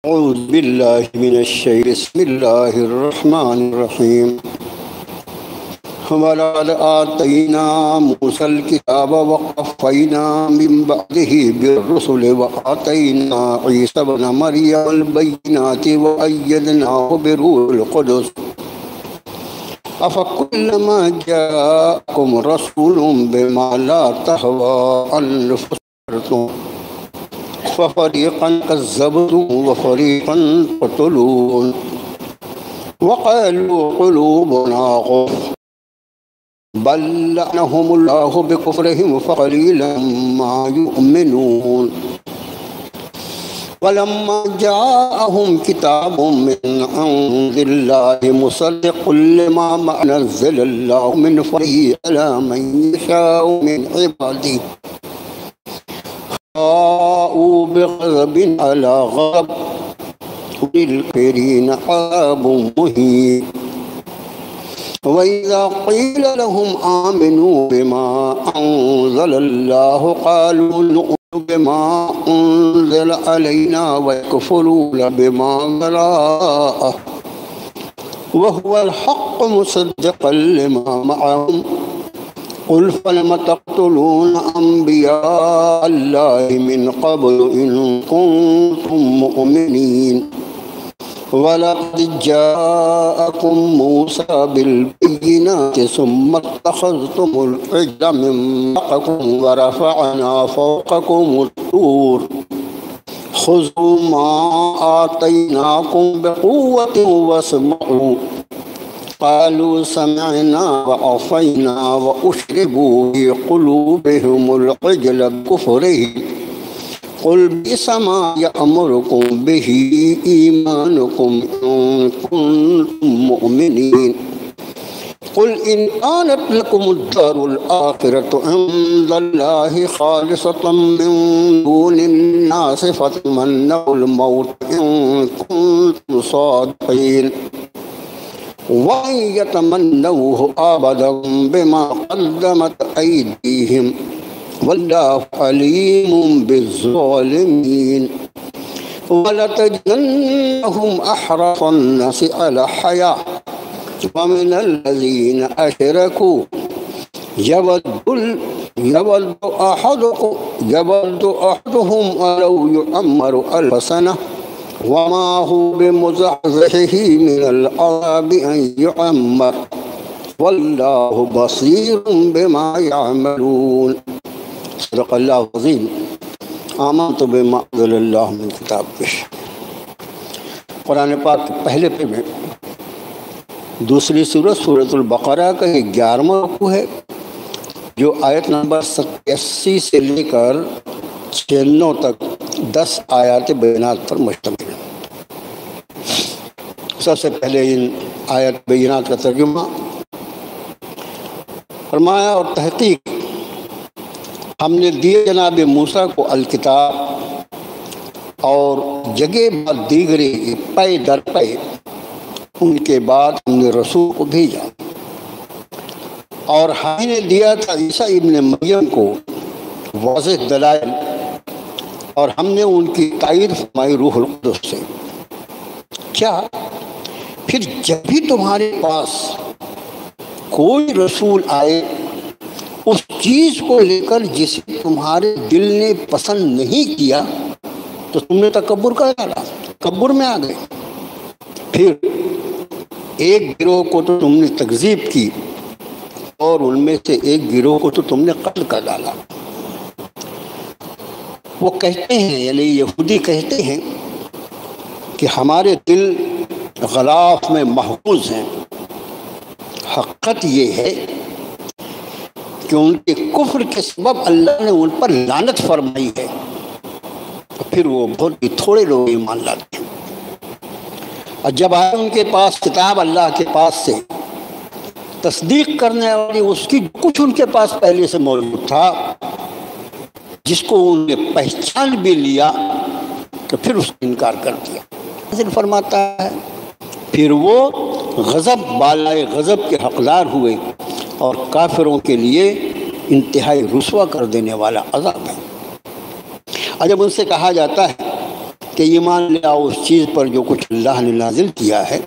أعوذ بالله من الشيطان بسم الله الرحمن الرحيم ولقد آتينا موسى الكتاب وقفينا من بعده بالرسل وآتينا عيسى ابن مريم البينات وأيدناه بروح القدس أفكلما جاءكم رسول بما لا تهوى أنفسكم ففريقا كذبتم وفريقا تقتلون وقالوا قلوبنا غلف بل لعنهم الله بكفرهم فقليلا ما يؤمنون ولما جاءهم كتاب من عند الله مصدق لما نزل الله من فضله على من يشاء من عباده باءوا بغضب على غضب وللكافرين عذاب مهين وإذا قيل لهم آمنوا بما أنزل الله قالوا نؤمن بما أنزل علينا ويكفرون بما وراءه وهو الحق مصدقا لما معهم قل فلم تقتلون أنبياء الله من قبل إن كنتم مؤمنين ولقد جاءكم موسى بالبينات ثم اتخذتم العجل من بعدكم ورفعنا فوقكم الطور خذوا ما آتيناكم بقوة واسمعوا قالوا سمعنا وعصينا وأشربوا في قلوبهم العجل بكفرهم قل بئس ما يأمركم به إيمانكم إن كنتم مؤمنين قل إن كانت لكم الدار الآخرة عند الله خالصة من دون الناس فتمنوا الموت إن كنتم صادقين وَإِن يَتَمَنَّوْهُ أَبَدًا بِمَا قَدَّمَتْ أَيْدِيهِمْ وَاللَّهُ عَلِيمٌ بِالظَّالِمِينَ وَلَتَجِدَنَّهُمْ أَحْرَصَ النَّاسِ عَلَى حَيَاةٍ وَمِنَ الَّذِينَ أَشْرَكُوا يَوَدُّ أَحَدُهُمْ وَلَوْ يُعَمَّرُ أَلْفَ سَنَةٍ وما هو بمزحزحه من العذاب أن يعمر والله بصير بما يعملون صدق الله العظيم آمنت بما أنزل الله من کتاب پیش قرآن پاک کے پہلے پہ میں دوسری سورۃ البقرہ کا 11واں رکوع ہے جو آیت نمبر 87 سے لے کر 96 تک 10 آیات بینات پر مشتمل ہے۔ سب سے پہلے ان آیات بینات کا ترجمہ فرمایا اور تحقیق ہم نے دیے جناب موسیٰ کو الکتاب اور جگہ بعد دیگرے پے در پے ان کے بعد ہم نے رسول کو بھیجا اور ہم نے دیا تھا عیسیٰ ابن مریم کو واضح دلائل اور ہم نے ان کی تائید فرمائی روح القدس سے۔ کیا پھر جب بھی تمہارے پاس کوئی رسول آئے اس چیز کو لے کر جسے تمہارے دل نے پسند نہیں کیا تو تم نے تکبر کر ڈالا، تکبر میں آ گئے۔ پھر ایک گروہ کو تو تم نے تکذیب کی اور ان میں سے ایک گروہ کو تو تم نے قتل کر ڈالا۔ وہ کہتے ہیں یعنی یہودی کہتے ہیں کہ ہمارے دل غلاف میں محفوظ ہیں۔ حقیقت یہ ہے کہ ان کے کفر کے سبب اللہ نے ان پر لعنت فرمائی ہے، پھر وہ بہت ہی تھوڑے لوگ ایمان لاتے ہیں۔ اور جب آئے ان کے پاس کتاب اللہ کے پاس سے تصدیق کرنے والی اس کی کچھ ان کے پاس پہلے سے موجود تھا جس کو انہوں نے پہچان بھی لیا تو پھر اس کا انکار کر دیا۔ نازل فرماتا ہے پھر وہ غضب بالائے غضب کے حقدار ہوئے اور کافروں کے لیے انتہائی رسوا کر دینے والا عذاب ہے۔ اور جب ان سے کہا جاتا ہے کہ ایمان لے آؤ اس چیز پر جو کچھ اللہ نے نازل کیا ہے،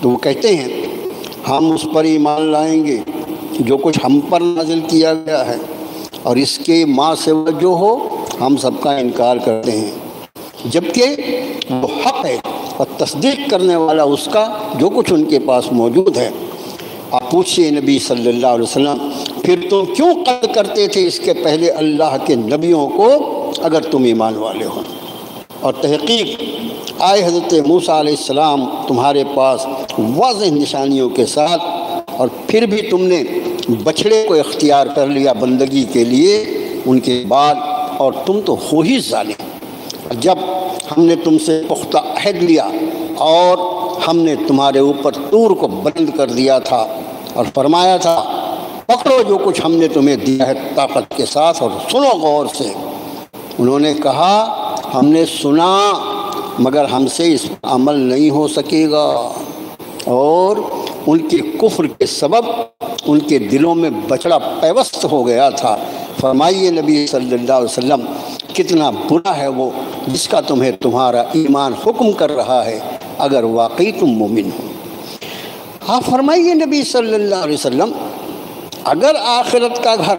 تو وہ کہتے ہیں ہم اس پر ایمان لائیں گے جو کچھ ہم پر نازل کیا گیا ہے، اور اس کے ماں سے جو ہو ہم سب کا انکار کرتے ہیں، جبکہ وہ حق ہے اور تصدیق کرنے والا اس کا جو کچھ ان کے پاس موجود ہے۔ آپ پوچھئے نبی صلی اللہ علیہ وسلم، پھر تم کیوں قتل کرتے تھے اس کے پہلے اللہ کے نبیوں کو اگر تم ایمان والے ہو؟ اور تحقیق آئے حضرت موسیٰ علیہ السلام تمہارے پاس واضح نشانیوں کے ساتھ، اور پھر بھی تم نے بچھڑے کو اختیار کر لیا بندگی کے لیے ان کے بعد، اور تم تو ہو ہی ظالم۔ جب ہم نے تم سے پختہ عہد لیا اور ہم نے تمہارے اوپر طور کو بلند کر دیا تھا اور فرمایا تھا پکڑو جو کچھ ہم نے تمہیں دیا ہے طاقت کے ساتھ اور سنو غور سے، انہوں نے کہا ہم نے سنا مگر ہم سے اس پر عمل نہیں ہو سکے گا، اور ان کے کفر کے سبب ان کے دلوں میں بچڑا پیوست ہو گیا تھا۔ فرمائیے نبی صلی اللہ علیہ وسلم کتنا برا ہے وہ جس کا تمہیں تمہارا ایمان حکم کر رہا ہے اگر واقعی تم مومن ہو۔ آپ فرمائیے نبی صلی اللہ علیہ وسلم اگر آخرت کا گھر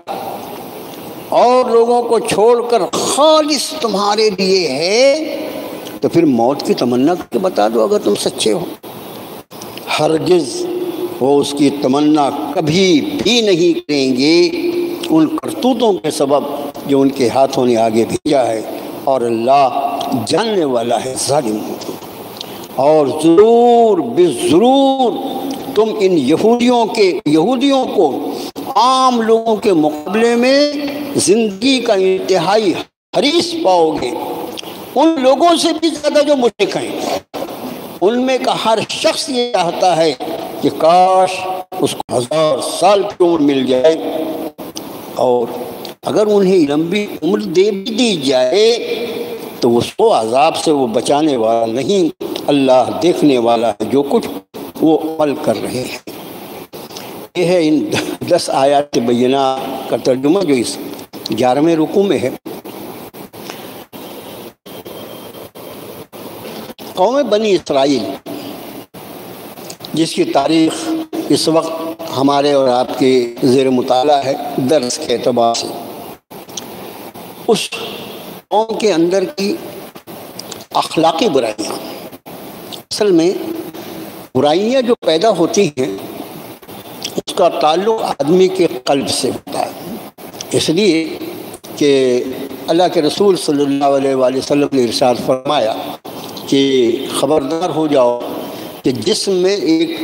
اور لوگوں کو چھوڑ کر خالص تمہارے لیے ہے تو پھر موت کی تمنا کر کے بتا دو اگر تم سچے ہو۔ ہرگز وہ اس کی تمنا کبھی بھی نہیں کریں گے ان کرتوتوں کے سبب جو ان کے ہاتھوں نے آگے بھیجا ہے، اور اللہ جاننے والا ہے ظالموں کو۔ اور ضرور بے ضرور تم ان یہودیوں کو عام لوگوں کے مقابلے میں زندگی کا انتہائی حریص پاؤ گے، ان لوگوں سے بھی زیادہ جو مشرک ہیں۔ ان میں کا ہر شخص یہ چاہتا ہے کہ کاش اس کو 1000 سال کی عمر مل جائے، اور اگر انہیں لمبی عمر دے بھی دی جائے تو اس کو عذاب سے وہ بچانے والا نہیں، اللہ دیکھنے والا ہے جو کچھ وہ عمل کر رہے ہیں۔ یہ ہے ان 10 آیات بینہ کا ترجمہ جو اس 11ویں رکوع میں ہے۔ قوم بنی اسرائیل جس کی تاریخ اس وقت ہمارے اور آپ کے زیر مطالعہ ہے درس کے اعتبار سے، اس قوم کے اندر کی اخلاقی برائیاں، اصل میں برائیاں جو پیدا ہوتی ہیں اس کا تعلق آدمی کے قلب سے ہوتا ہے، اس لیے کہ اللہ کے رسول صلی اللہ علیہ وآلہ وسلم نے ارشاد فرمایا کہ خبردار ہو جاؤ کہ جسم میں ایک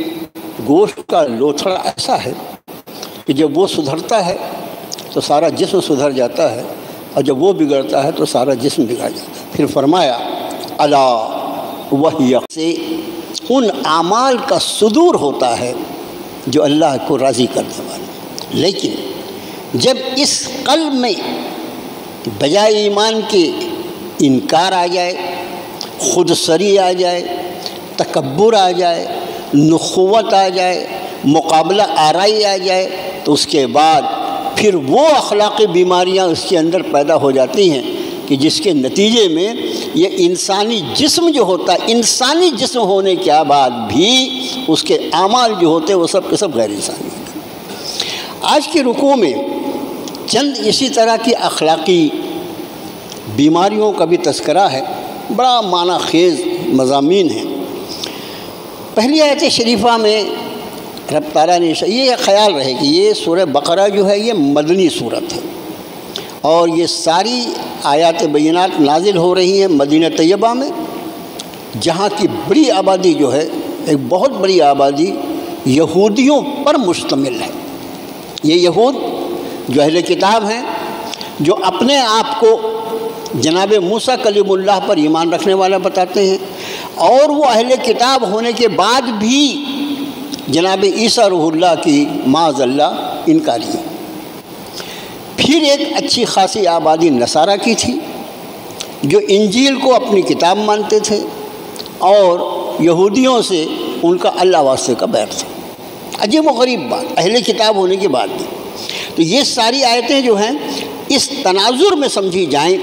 گوشت کا لوتھڑا ایسا ہے کہ جب وہ سدھرتا ہے تو سارا جسم سدھر جاتا ہے، اور جب وہ بگڑتا ہے تو سارا جسم بگڑ جاتا ہے۔ پھر فرمایا الا وہی سے ان اعمال کا صدور ہوتا ہے جو اللہ کو راضی کرنے والا، لیکن جب اس قلب میں بجائے ایمان کے انکار آ جائے، خود سری آ جائے، تکبر آ جائے، نخوت آ جائے، مقابلہ آرائی آ جائے، تو اس کے بعد پھر وہ اخلاقی بیماریاں اس کے اندر پیدا ہو جاتی ہیں کہ جس کے نتیجے میں یہ انسانی جسم جو ہوتا ہے، انسانی جسم ہونے کے بعد بھی اس کے اعمال جو ہوتے ہیں وہ سب کے سب غیر انسانی ہوتے ہیں۔ آج کی رکوع میں چند اسی طرح کی اخلاقی بیماریوں کا بھی تذکرہ ہے، بڑا معنی خیز مضامین ہیں۔ پہلی آیت شریفہ میں رب تعالیٰ نے یہ خیال رہے کہ یہ سورہ بقرہ جو ہے یہ مدنی صورت ہے، اور یہ ساری آیات بینات نازل ہو رہی ہیں مدینہ طیبہ میں، جہاں کی بڑی آبادی جو ہے، ایک بہت بڑی آبادی یہودیوں پر مشتمل ہے۔ یہ یہود جو اہل کتاب ہیں، جو اپنے آپ کو جناب موسیٰ کلیم اللہ پر ایمان رکھنے والا بتاتے ہیں، اور وہ اہل کتاب ہونے کے بعد بھی جناب عیسیٰ روح اللہ کی معاذ اللہ انکاری ہے۔ پھر ایک اچھی خاصی آبادی نصارہ کی تھی جو انجیل کو اپنی کتاب مانتے تھے، اور یہودیوں سے ان کا اللہ واسطے کا بیع تھا۔ عجیب و غریب بات، اہل کتاب ہونے کے بعد بھی۔ تو یہ ساری آیتیں جو ہیں اس تناظر میں سمجھی جائیں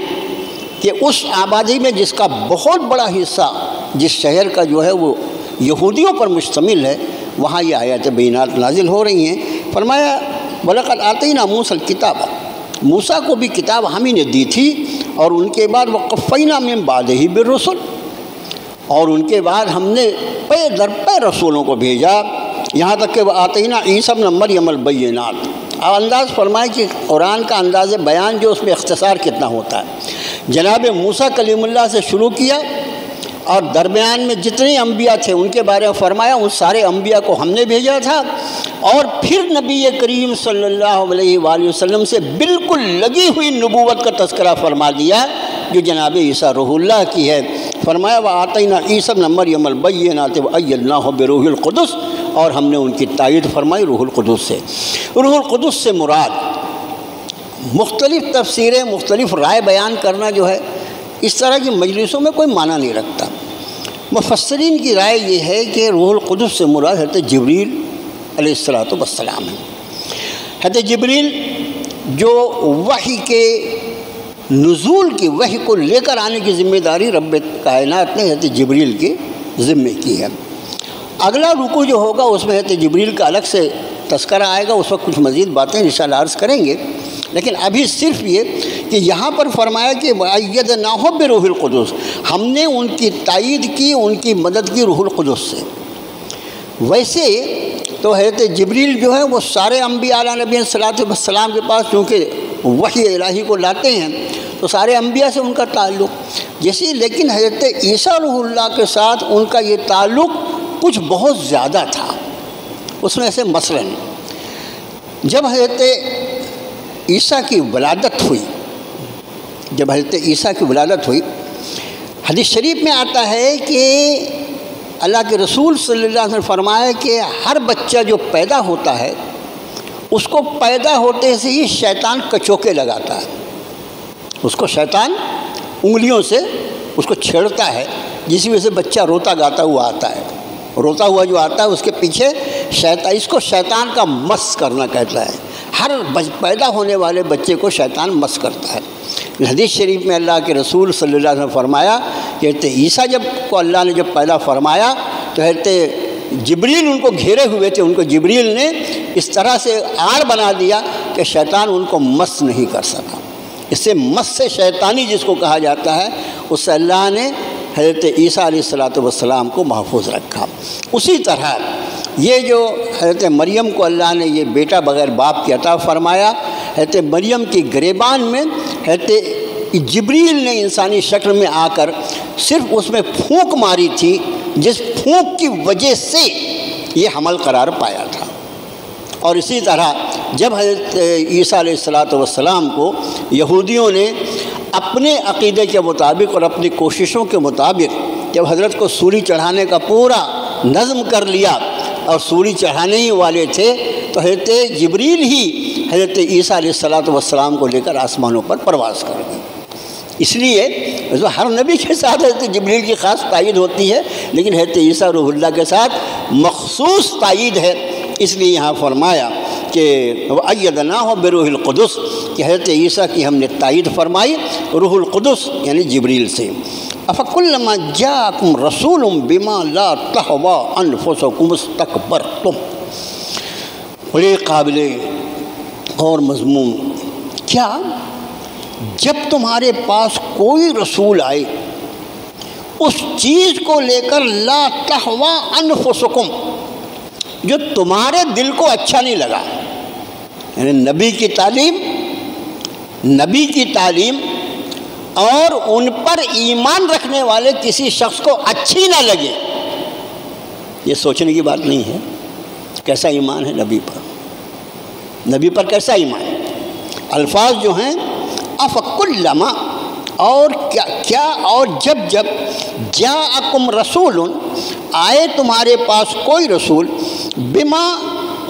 کہ اس آبادی میں جس کا بہت بڑا حصہ جس شہر کا جو ہے وہ یہودیوں پر مشتمل ہے، وہاں یہ آیات بینات نازل ہو رہی ہیں۔ فرمایا وَلَقَدْ آتَيْنَا مُوسَى الْكِتَابَ، موسیٰ کو بھی کتاب ہم ہی نے دی تھی، اور ان کے بعد وَقَفَّيْنَا مِن بَعْدِهِ بِالرُّسُلِ، اور ان کے بعد ہم نے پے در پے رسولوں کو بھیجا، یہاں تک کہ آتینا عیسیٰ ابن مریم البینات۔ اب انداز فرمائے کہ قرآن کا انداز بیان جو اس میں اختصار کتنا ہوتا ہے۔ جناب موسیٰ کلیم اللہ سے شروع کیا، اور درمیان میں جتنے انبیاء تھے ان کے بارے میں فرمایا، ان سارے انبیاء کو ہم نے بھیجا تھا، اور پھر نبی کریم صلی اللہ علیہ وآلہ وسلم سے بالکل لگی ہوئی نبوت کا تذکرہ فرما دیا جو جناب عیسیٰ روح اللہ کی ہے۔ فرمایا وَآتَيْنَا عِیسَىٰ ابْنَ مَرْیَمَ الْبَیِّنَاتِ وَأَیَّدْنَاهُ بِرُوحِ الْقُدُسِ، اور ہم نے ان کی تائید فرمائی روح القدس سے۔ روح القدس سے مراد مختلف تفسیریں، مختلف رائے بیان کرنا جو ہے اس طرح کی مجلسوں میں کوئی معنی نہیں رکھتا۔ مفسرین کی رائے یہ ہے کہ روح القدس سے مراد حضرت جبریل علیہ السلام ہے۔ حضرت جبریل جو وحی کے نزول کی، وحی کو لے کر آنے کی ذمہ داری رب کائنات نے حضرت جبریل کے ذمے کی ہے۔ اگلا رکوع جو ہوگا اس میں حضرت جبریل کا الگ سے تذکرہ آئے گا، اس وقت کچھ مزید باتیں انشاءاللہ عرض کریں گے، لیکن ابھی صرف یہ کہ یہاں پر فرمایا کہ وَأَيَّدْنَاهُ بِرُوحِ الْقُدُسِ، ہم نے ان کی تائید کی، ان کی مدد کی روح القدس سے۔ ویسے تو حضرت جبریل جو ہے وہ سارے انبیاء علیہ نبی صلی اللہ علیہ وسلم کے پاس چونکہ وحی الہی کو لاتے ہیں تو سارے انبیاء سے ان کا تعلق جیسے، لیکن حضرت عیسیٰ روح اللہ کے ساتھ ان کا یہ تعلق کچھ بہت زیادہ تھا۔ اس میں ایسے مثلاً جب حضرت عیسیٰ کی ولادت ہوئی، جب حضرت عیسیٰ کی ولادت ہوئی، حدیث شریف میں آتا ہے کہ اللہ کے رسول صلی اللہ علیہ وسلم فرمایا کہ ہر بچہ جو پیدا ہوتا ہے اس کو پیدا ہوتے سے ہی شیطان کچوکے لگاتا ہے، اس کو شیطان انگلیوں سے اس کو چھیڑتا ہے، جس وجہ سے بچہ روتا گاتا ہوا آتا ہے، روتا ہوا جو آتا ہے اس کے پیچھے شیطان، اس کو شیطان کا مس کرنا کہتا ہے۔ ہر پیدا ہونے والے بچے کو شیطان مس کرتا ہے۔ حدیث شریف میں اللہ کے رسول صلی اللہ علیہ وسلم فرمایا کہ حضرت عیسیٰ کو اللہ نے جب پیدا فرمایا تو حضرت جبریل ان کو گھیرے ہوئے تھے، ان کو جبریل نے اس طرح سے آڑ بنا دیا کہ شیطان ان کو مس نہیں کر سکا۔ اس سے مس سے شیطانی جس کو کہا جاتا ہے، اس سے اللہ نے حضرت عیسیٰ علیہ السلام کو محفوظ رکھا۔ اسی طرح یہ جو حضرت مریم کو اللہ نے یہ بیٹا بغیر باپ کی عطا فرمایا، حضرت مریم کی گریبان میں حضرت جبریل نے انسانی شکل میں آ کر صرف اس میں پھونک ماری تھی، جس پھونک کی وجہ سے یہ حمل قرار پایا تھا۔ اور اسی طرح جب حضرت عیسیٰ علیہ السلام کو یہودیوں نے اپنے عقیدے کے مطابق اور اپنی کوششوں کے مطابق جب حضرت کو سولی چڑھانے کا پورا نظم کر لیا اور سولی چڑھانے ہی والے تھے تو حضرت جبریل ہی حضرت عیسیٰ علیہ السلام کو لے کر آسمانوں پر پرواز کر گئے۔ اس لیے ہر نبی کے ساتھ حضرت جبریل کی خاص تائید ہوتی ہے، لیکن حضرت عیسیٰ روح اللہ کے ساتھ مخصوص تائید ہے۔ اس لیے یہاں فرمایا کہ وَأَيَّدْنَاهُ بِرُوحِ الْقُدُسِ کہ حضرت عیسیٰ کی ہم نے تائید فرمائی روح القدس یعنی جبریل سے۔ أَفَكُلَّمَا جَاءَكُمْ رَسُولٌ بِمَا لَا تَهْوَىٰ أَنفُسُكُمُ اسْتَكْبَرْتُمْ، بڑے قابل اور مضمون، کیا جب تمہارے پاس کوئی رسول آئے اس چیز کو لے کر لا تهوىٰ أنفسكم جو تمہارے دل کو اچھا نہیں لگا، یعنی نبی کی تعلیم اور ان پر ایمان رکھنے والے کسی شخص کو اچھی نہ لگے، یہ سوچنے کی بات نہیں ہے۔ کیسا ایمان ہے نبی پر کیسا ایمان ہے؟ الفاظ جو ہیں افکلما، اور کیا اور جب جاءکم رسول آئے تمہارے پاس کوئی رسول بما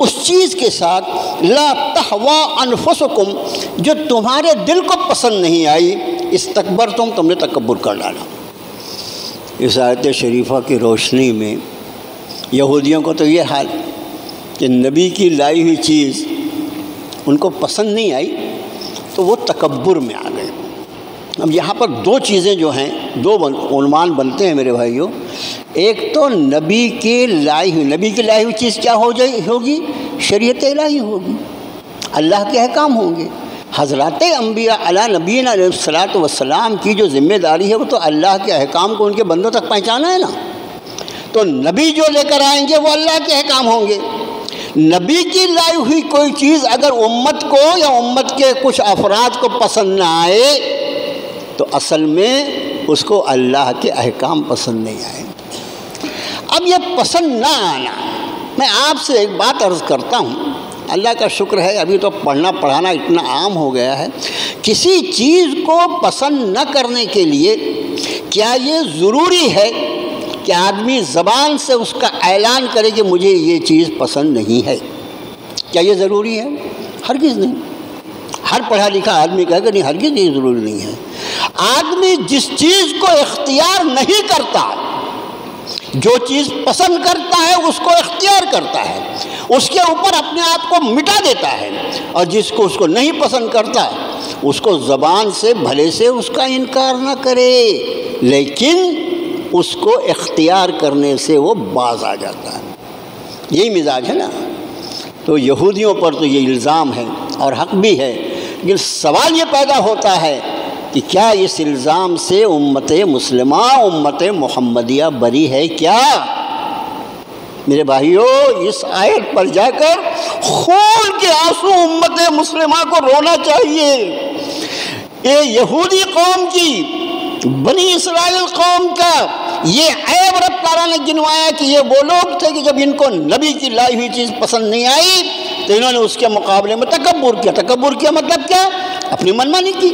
اس چیز کے ساتھ لا تهوىٰ انفسکم جو تمہارے دل کو پسند نہیں آئی، استکبرتم تم نے تکبر کر ڈالا۔ اس آیت شریفہ کی روشنی میں یہودیوں کو تو یہ حال کہ نبی کی لائی ہوئی چیز ان کو پسند نہیں آئی تو وہ تکبر میں آ گئے، اب یہاں پر دو چیزیں جو ہیں، دو عنوان بنتے ہیں میرے بھائیوں. ایک تو نبی کی لائی ہوئی چیز کیا ہوگی؟ شریعت الہی ہوگی، اللہ کے احکام ہوں گے. حضرات انبیاء علی نبینا علیہ الصلاۃ والسلام کی جو ذمہ داری ہے وہ تو اللہ کے احکام کو ان کے بندوں تک پہنچانا ہے نا. تو نبی جو لے کر آئیں گے وہ اللہ کے احکام ہوں گے. نبی کی لائی ہوئی کوئی چیز اگر امت کو یا امت کے کچھ افراد کو پسند نہ آئے تو اصل میں اس کو اللہ کے احکام پسند نہیں آئے. اب یہ پسند نہ آنا، میں آپ سے ایک بات عرض کرتا ہوں، اللہ کا شکر ہے ابھی تو پڑھنا پڑھانا اتنا عام ہو گیا ہے. کسی چیز کو پسند نہ کرنے کے لیے کیا یہ ضروری ہے کہ آدمی زبان سے اس کا اعلان کرے کہ مجھے یہ چیز پسند نہیں ہے؟ کیا یہ ضروری ہے؟ ہرگز نہیں. ہر پڑھا لکھا آدمی کہے کہ نہیں، ہرگز یہ ضروری نہیں ہے. آدمی جس چیز کو اختیار نہیں کرتا، جو چیز پسند کرتا ہے اس کو اختیار کرتا ہے، اس کے اوپر اپنے آپ کو مٹا دیتا ہے، اور جس کو اس کو نہیں پسند کرتا اس کو زبان سے بھلے سے اس کا انکار نہ کرے، لیکن اس کو اختیار کرنے سے وہ باز آ جاتا ہے. یہی مزاج ہے نا. تو یہودیوں پر تو یہ الزام ہے اور حق بھی ہے، لیکن سوال یہ پیدا ہوتا ہے کہ کیا اس الزام سے امت مسلمہ، امت محمدیہ بری ہے کیا؟ میرے بھائیو، اس آیت پر جا کر خون کے آنسو امت مسلمہ کو رونا چاہیے. یہ یہودی قوم کی، بنی اسرائیل قوم کا یہ عیب رب تعالیٰ نے گنوایا کہ یہ وہ لوگ تھے کہ جب ان کو نبی کی لائی ہوئی چیز پسند نہیں آئی تو انہوں نے اس کے مقابلے میں تکبر کیا. تکبر کیا مطلب کیا؟ اپنی منمانی کی.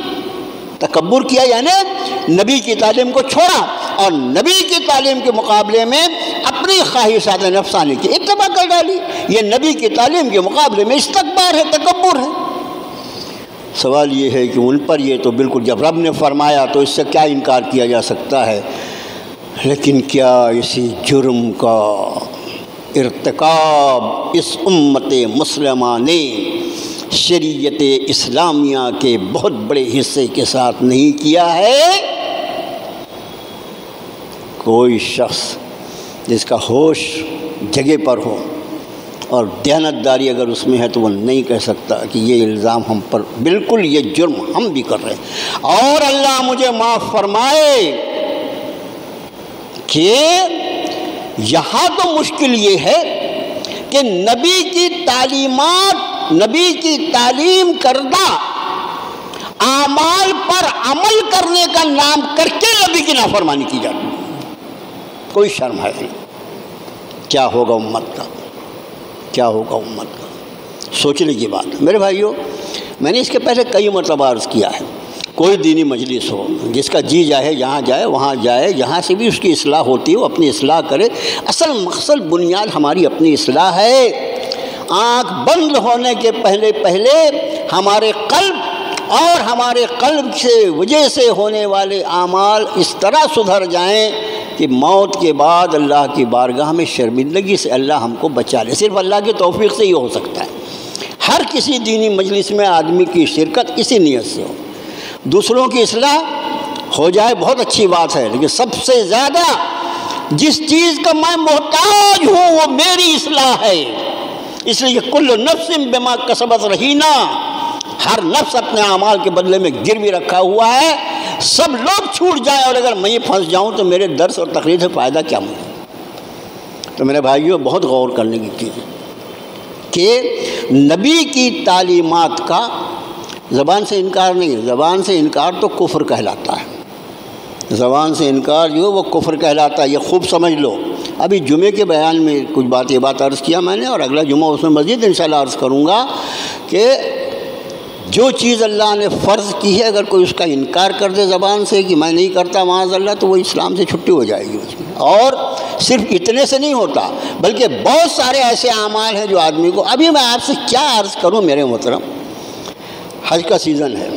تکبر کیا یعنی نبی کی تعلیم کو چھوڑا اور نبی کی تعلیم کے مقابلے میں اپنی خواہشات نفسانی کی اتباع کر ڈالی. یہ نبی کی تعلیم کے مقابلے میں استکبار ہے، تکبر ہے. سوال یہ ہے کہ ان پر یہ تو بالکل، جب رب نے فرمایا تو اس سے کیا انکار کیا جا سکتا ہے؟ لیکن کیا اسی جرم کا ارتکاب اس امت مسلمہ نے شریعت اسلامیہ کے بہت بڑے حصے کے ساتھ نہیں کیا ہے؟ کوئی شخص جس کا ہوش جگہ پر ہو اور دیانتداری اگر اس میں ہے تو وہ نہیں کہہ سکتا کہ یہ الزام ہم پر، بالکل یہ جرم ہم بھی کر رہے ہیں. اور اللہ مجھے معاف فرمائے کہ یہاں تو مشکل یہ ہے کہ نبی کی تعلیمات، نبی کی تعلیم کردہ اعمال پر عمل کرنے کا نام کر کے نبی کی نافرمانی کی جاتی ہے. کوئی شرم ہے نہیں. کیا ہوگا امت کا؟ کیا ہوگا امت کا؟ سوچنے کی بات ہے میرے بھائیوں. میں نے اس کے پہلے کئی مرتبہ عرض کیا ہے، کوئی دینی مجلس ہو، جس کا جی جائے جہاں جائے وہاں جائے، جہاں سے بھی اس کی اصلاح ہوتی ہے وہ اپنی اصلاح کرے. اصل مقصد بنیاد ہماری اپنی اصلاح ہے. آنکھ بند ہونے کے پہلے ہمارے قلب اور ہمارے قلب سے وجہ سے ہونے والے اعمال اس طرح سدھر جائیں کہ موت کے بعد اللہ کی بارگاہ میں شرمندگی سے اللہ ہم کو بچا لے. صرف اللہ کی توفیق سے ہی ہو سکتا ہے. ہر کسی دینی مجلس میں آدمی کی شرکت اسی نیت سے ہو. دوسروں کی اصلاح ہو جائے بہت اچھی بات ہے، لیکن سب سے زیادہ جس چیز کا میں محتاج ہوں وہ میری اصلاح ہے. اس لیے کل نفس بما کسبت رہینہ، ہر نفس اپنے اعمال کے بدلے میں گروی رکھا ہوا ہے. سب لوگ چھوٹ جائیں اور اگر میں پھنس جاؤں تو میرے درس اور تقریر سے فائدہ کیا مجھے؟ تو میرے بھائیوں بہت غور کرنے کی چیز ہے کہ نبی کی تعلیمات کا زبان سے انکار نہیں. زبان سے انکار تو کفر کہلاتا ہے. زبان سے انکار جو ہے وہ کفر کہلاتا ہے. یہ خوب سمجھ لو. ابھی جمعے کے بیان میں کچھ یہ بات عرض کیا میں نے، اور اگلا جمعہ اس میں مزید انشاءاللہ عرض کروں گا کہ جو چیز اللہ نے فرض کی ہے اگر کوئی اس کا انکار کر دے زبان سے کہ میں نہیں کرتا معاذ اللہ، تو وہ اسلام سے چھٹی ہو جائے گی اس میں. اور صرف اتنے سے نہیں ہوتا بلکہ بہت سارے ایسے اعمال ہیں جو آدمی کو، ابھی میں آپ سے کیا عرض کروں میرے محترم، حج کا سیزن ہے.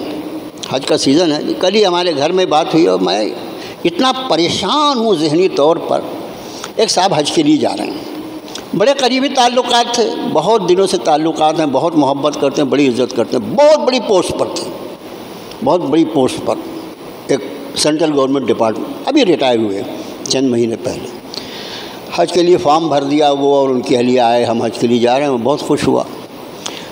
حج کا سیزن ہے. کل ہی ہمارے گھر میں بات ہوئی اور میں اتنا پریشان ہوں ذہنی طور پر. ایک صاحب حج کے لیے جا رہے ہیں، بڑے قریبی تعلقات تھے، بہت دنوں سے تعلقات ہیں، بہت محبت کرتے ہیں، بڑی عزت کرتے ہیں، بہت بڑی پوسٹ پر تھے، بہت بڑی پوسٹ پر. سینٹرل گورنمنٹ ڈپارٹمنٹ، ابھی ریٹائر ہوئے چند مہینے پہلے، حج کے لیے فارم بھر دیا وہ اور ان کی اہلیہ آئے، ہم حج کے لیے جا رہے ہیں، میں بہت خوش ہوا۔